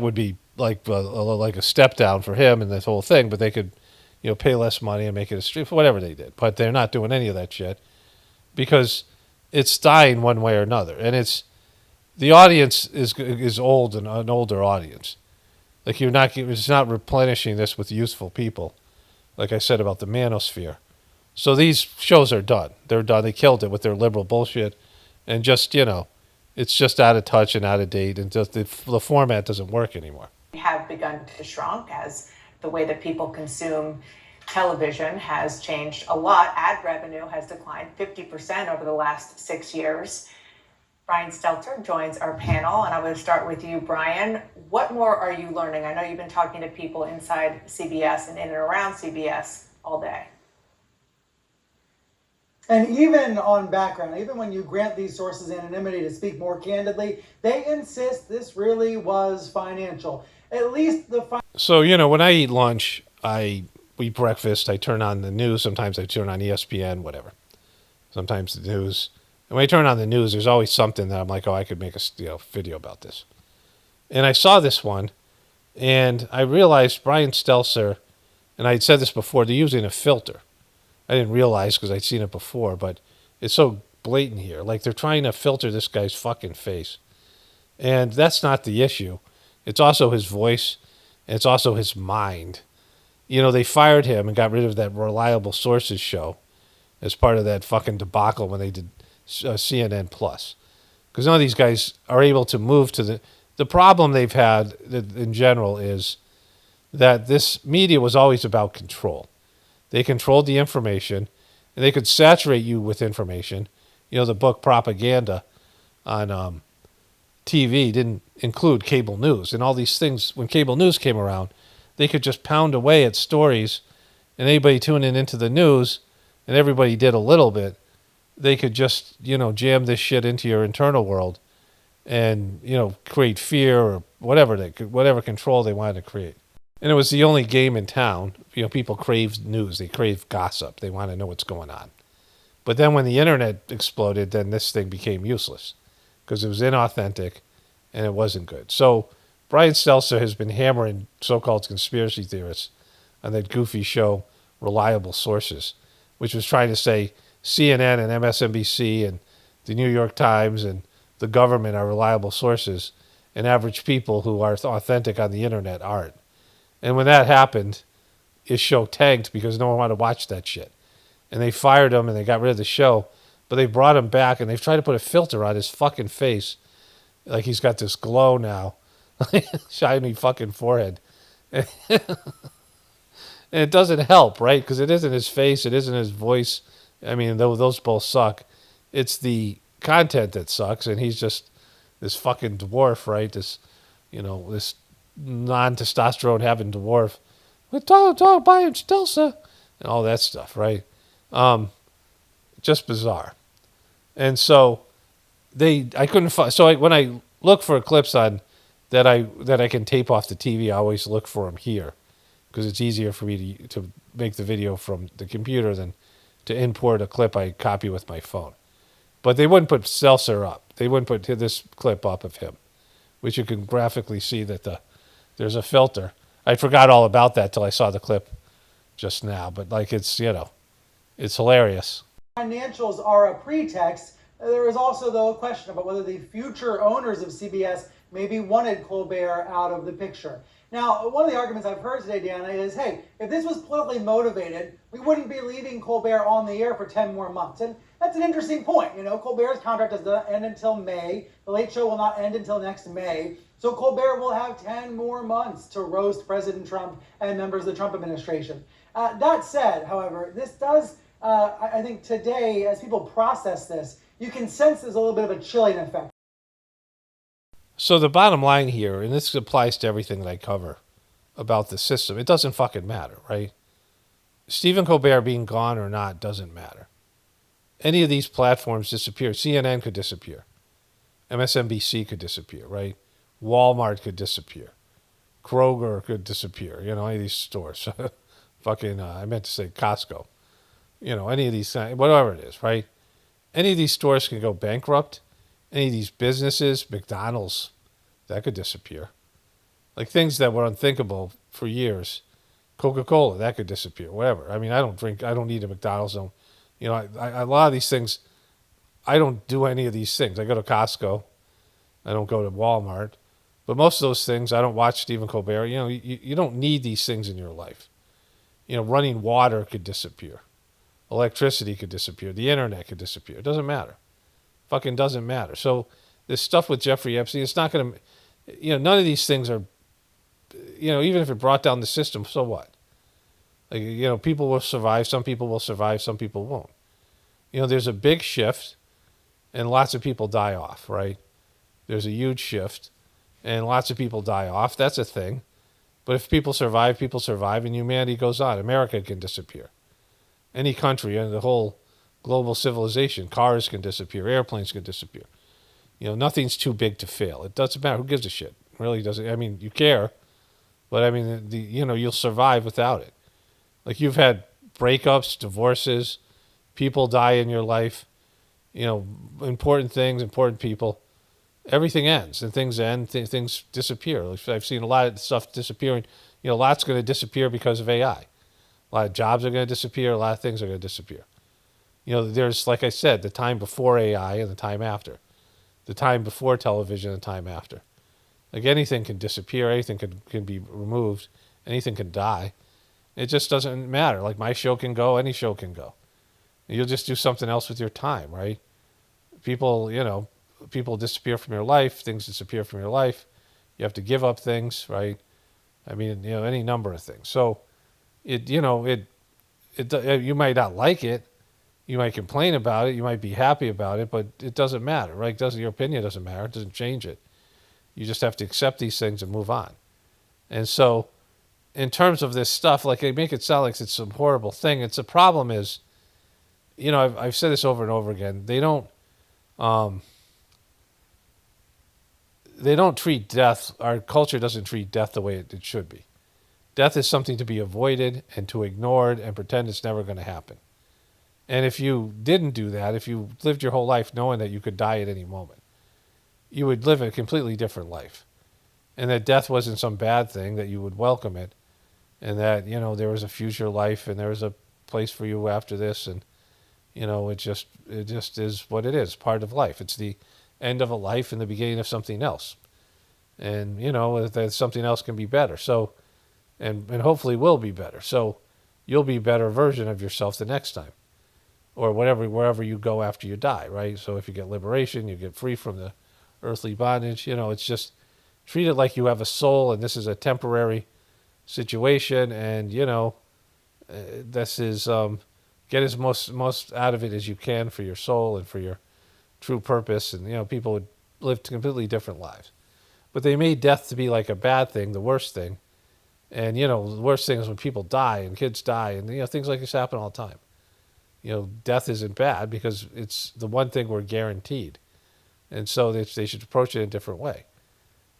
would be like a step down for him and this whole thing, but they could, pay less money and make it a stream, whatever they did. But they're not doing any of that shit because it's dying one way or another. And the audience is old and an older audience. Like it's not replenishing this with youthful people, like I said about the manosphere. So these shows are done. They're done. They killed it with their liberal bullshit, and just it's just out of touch and out of date, and just the format doesn't work anymore. Have begun to shrink as the way that people consume television has changed a lot. Ad revenue has declined 50% over the last 6 years. Brian Stelter joins our panel, and I'm going to start with you, Brian. What more are you learning? I know you've been talking to people inside CBS and in and around CBS all day. And even on background, even when you grant these sources anonymity to speak more candidly, they insist this really was financial. At least So, when I eat lunch, I eat breakfast, I turn on the news. Sometimes I turn on ESPN, whatever. Sometimes the news. And when I turn on the news, there's always something that I'm like, oh, I could make a video about this. And I saw this one, and I realized Brian Stelter, and I had said this before, they're using a filter. I didn't realize because I'd seen it before, but it's so blatant here. Like they're trying to filter this guy's fucking face. And that's not the issue. It's also his voice, and it's also his mind. They fired him and got rid of that Reliable Sources show as part of that fucking debacle when they did CNN Plus. Because none of these guys are able to move to the problem they've had in general is that this media was always about control. They controlled the information, and they could saturate you with information. The book Propaganda on TV didn't include cable news. And all these things, when cable news came around, they could just pound away at stories, and anybody tuning into the news, and everybody did a little bit, they could just, jam this shit into your internal world and, create fear or whatever control they wanted to create. And it was the only game in town. People crave news. They crave gossip. They want to know what's going on. But then when the internet exploded, then this thing became useless because it was inauthentic and it wasn't good. So Brian Stelter has been hammering so-called conspiracy theorists on that goofy show, Reliable Sources, which was trying to say CNN and MSNBC and the New York Times and the government are reliable sources, and average people who are authentic on the internet aren't. And when that happened, his show tanked because no one wanted to watch that shit. And they fired him and they got rid of the show. But they brought him back and they've tried to put a filter on his fucking face. Like he's got this glow now. Shiny fucking forehead. And it doesn't help, right? Because it isn't his face. It isn't his voice. I mean, those both suck. It's the content that sucks. And he's just this fucking dwarf, right? This non-testosterone having dwarf. We're talking Brian Stelter. and all that stuff, right? Just bizarre. And so I couldn't find. So when I look for clips on that I can tape off the TV, I always look for them here because it's easier for me to make the video from the computer than to import a clip I copy with my phone. But they wouldn't put Seltzer up. They wouldn't put this clip up of him, which you can graphically see that there's a filter. I forgot all about that till I saw the clip just now. But like it's hilarious. Financials are a pretext. There is also, though, a question about whether the future owners of CBS maybe wanted Colbert out of the picture. Now, one of the arguments I've heard today, Deanna, is, hey, if this was politically motivated, we wouldn't be leaving Colbert on the air for 10 more months. And that's an interesting point. You know, Colbert's contract does not end until May. The Late Show will not end until next May. So Colbert will have 10 more months to roast President Trump and members of the Trump administration. That said, however, this does, I think today, as people process this, you can sense there's a little bit of a chilling effect. So the bottom line here, and this applies to everything that I cover about the system, it doesn't fucking matter, right? Stephen Colbert being gone or not doesn't matter. Any of these platforms disappear. CNN could disappear. MSNBC could disappear, right? Walmart could disappear. Kroger could disappear. You know, any of these stores. Fucking, I meant to say Costco. You know, any of these, whatever it is, right? Any of these stores can go bankrupt. Any of these businesses, McDonald's, that could disappear. Like things that were unthinkable for years. Coca-Cola, that could disappear, whatever. I mean, I don't eat a McDonald's. You know, a lot of these things, I don't do any of these things. I go to Costco. I don't go to Walmart. But most of those things, I don't watch Stephen Colbert. You know, you don't need these things in your life. You know, running water could disappear. Electricity could disappear. The internet could disappear. It doesn't matter. Fucking doesn't matter. So this stuff with Jeffrey Epstein, it's not going to, you know, none of these things are, you know, even if it brought down the system, so what? Like, you know, people will survive. Some people will survive. Some people won't. You know, there's a big shift and lots of people die off, right? There's a huge shift and lots of people die off. That's a thing. But if people survive and humanity goes on. America can disappear. Any country and the whole global civilization, cars can disappear, airplanes can disappear. You know, nothing's too big to fail. It doesn't matter. Who gives a shit? It really doesn't. I mean, you care, but I mean, you know, you'll survive without it. Like you've had breakups, divorces, people die in your life. You know, important things, important people. Everything ends and things end. Things disappear. Like I've seen a lot of stuff disappearing. You know, a lot's going to disappear because of AI. A lot of jobs are going to disappear. A lot of things are going to disappear. You know, there's, like I said, the time before AI and the time after. The time before television and the time after. Like anything can disappear. Anything can be removed. Anything can die. It just doesn't matter. Like my show can go. Any show can go. You'll just do something else with your time, right? People, you know, people disappear from your life. Things disappear from your life. You have to give up things, right? I mean, you know, any number of things. So, you might not like it. You might complain about it. You might be happy about it, but it doesn't matter, right? Your opinion doesn't matter. It doesn't change it. You just have to accept these things and move on. And so, in terms of this stuff, like they make it sound like it's some horrible thing. The problem is, you know, I've said this over and over again. They don't treat death. Our culture doesn't treat death the way it should be. Death is something to be avoided and to ignored and pretend it's never going to happen. And if you didn't do that, if you lived your whole life knowing that you could die at any moment, you would live a completely different life. And that death wasn't some bad thing, that you would welcome it, and that, you know, there was a future life and there was a place for you after this, and, you know, it just is what it is, part of life. It's the end of a life and the beginning of something else. And, you know, that something else can be better. So, and hopefully will be better. So you'll be a better version of yourself the next time. Or wherever you go after you die, right? So if you get liberation, you get free from the earthly bondage. You know, it's just treat it like you have a soul and this is a temporary situation, and, you know, this is get as most out of it as you can for your soul and for your true purpose. And, you know, people would live completely different lives. But they made death to be like a bad thing, the worst thing. And, you know, the worst thing is when people die and kids die and, you know, things like this happen all the time. You know, death isn't bad because it's the one thing we're guaranteed. And so they should approach it in a different way.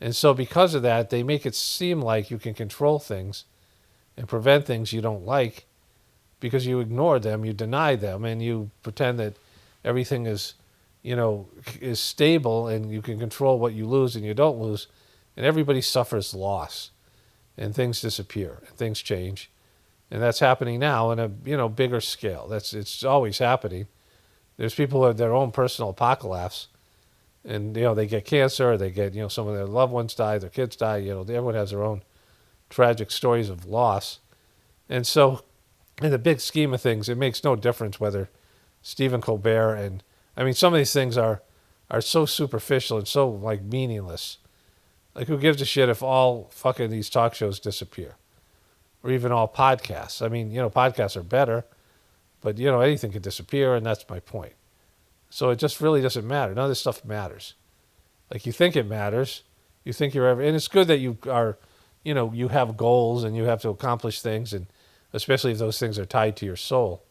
And so because of that, they make it seem like you can control things and prevent things you don't like because you ignore them, you deny them, and you pretend that everything is, you know, is stable and you can control what you lose and you don't lose. And everybody suffers loss. And things disappear and things change, and that's happening now on a, you know, bigger scale. It's always happening. There's people who have their own personal apocalypse, and, you know, they get cancer, they get, you know, some of their loved ones die, their kids die. You know, everyone has their own tragic stories of loss, and so in the big scheme of things, it makes no difference whether Stephen Colbert and, I mean, some of these things are so superficial and so like meaningless. Like, who gives a shit if all fucking these talk shows disappear? Or even all podcasts. I mean, you know, podcasts are better, but, you know, anything could disappear, and that's my point. So it just really doesn't matter. None of this stuff matters. Like, you think it matters. You think you're ever... And it's good that you are, you know, you have goals and you have to accomplish things, and especially if those things are tied to your soul.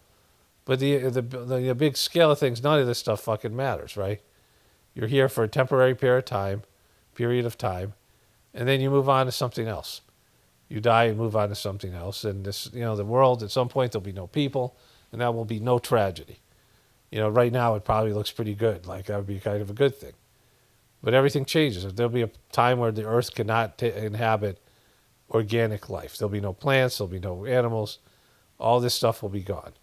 But the big scale of things, none of this stuff fucking matters, right? You're here for a temporary period of time, and then you move on to something else. You die and move on to something else. And this, you know, the world, at some point there'll be no people, and that will be no tragedy. You know, right now it probably looks pretty good. Like, that would be kind of a good thing. But everything changes. There'll be a time where the earth cannot inhabit organic life. There'll be no plants, there'll be no animals. All this stuff will be gone.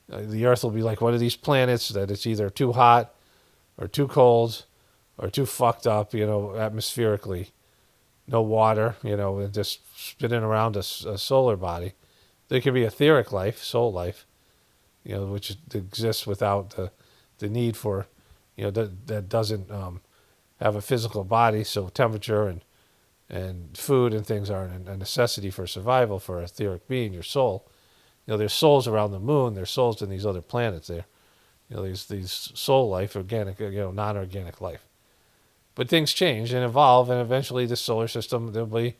The earth will be like one of these planets that it's either too hot or too cold or too fucked up, you know, atmospherically. No water, you know, and just spinning around a solar body. There can be etheric life, soul life, you know, which exists without the need for, you know, that doesn't have a physical body. So temperature and food and things are a necessity for survival for an etheric being, your soul. You know, there's souls around the moon. There's souls in these other planets there. You know, these soul life, organic, you know, non-organic life. But things change and evolve, and eventually the solar system, there'll be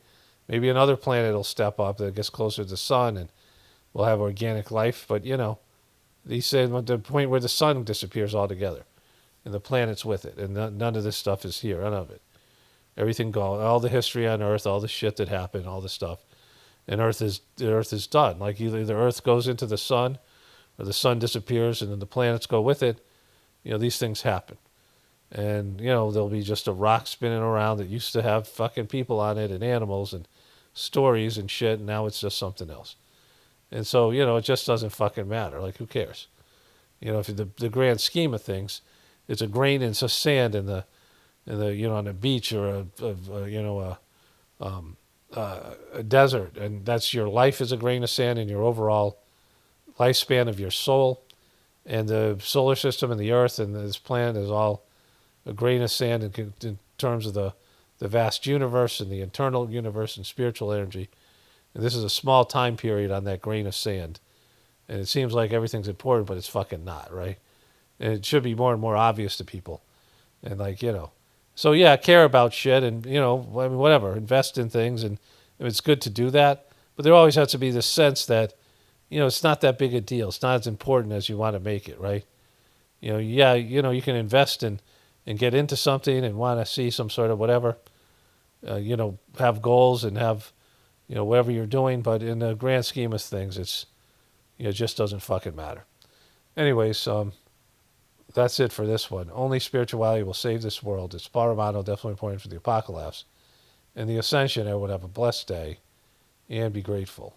maybe another planet will step up that gets closer to the sun, and we'll have organic life. But, you know, he said at the point where the sun disappears altogether, and the planets with it, and none of this stuff is here, none of it. Everything gone, all the history on Earth, all the shit that happened, all the stuff, and the Earth is done. Like, either the Earth goes into the sun, or the sun disappears, and then the planets go with it. You know, these things happen. And, you know, there'll be just a rock spinning around that used to have fucking people on it and animals and stories and shit, and now it's just something else. And so, you know, it just doesn't fucking matter. Like, who cares? You know, if the grand scheme of things, it's a grain in sand in the you know, on a beach or a desert, and that's your life is a grain of sand in your overall lifespan of your soul, and the solar system and the Earth and this planet is all a grain of sand in terms of the vast universe and the internal universe and spiritual energy. And this is a small time period on that grain of sand. And it seems like everything's important, but it's fucking not, right? And it should be more and more obvious to people. And, like, you know. So, yeah, care about shit and, you know, I mean, whatever. Invest in things, and it's good to do that. But there always has to be this sense that, you know, it's not that big a deal. It's not as important as you want to make it, right? You know, yeah, you know, you can invest in and get into something and want to see some sort of whatever, you know, have goals and have, you know, whatever you're doing. But in the grand scheme of things, it's, you know, it just doesn't fucking matter. Anyways, that's it for this one. Only spirituality will save this world. It's paramount, definitely important for the apocalypse. And the ascension, everyone have a blessed day and be grateful.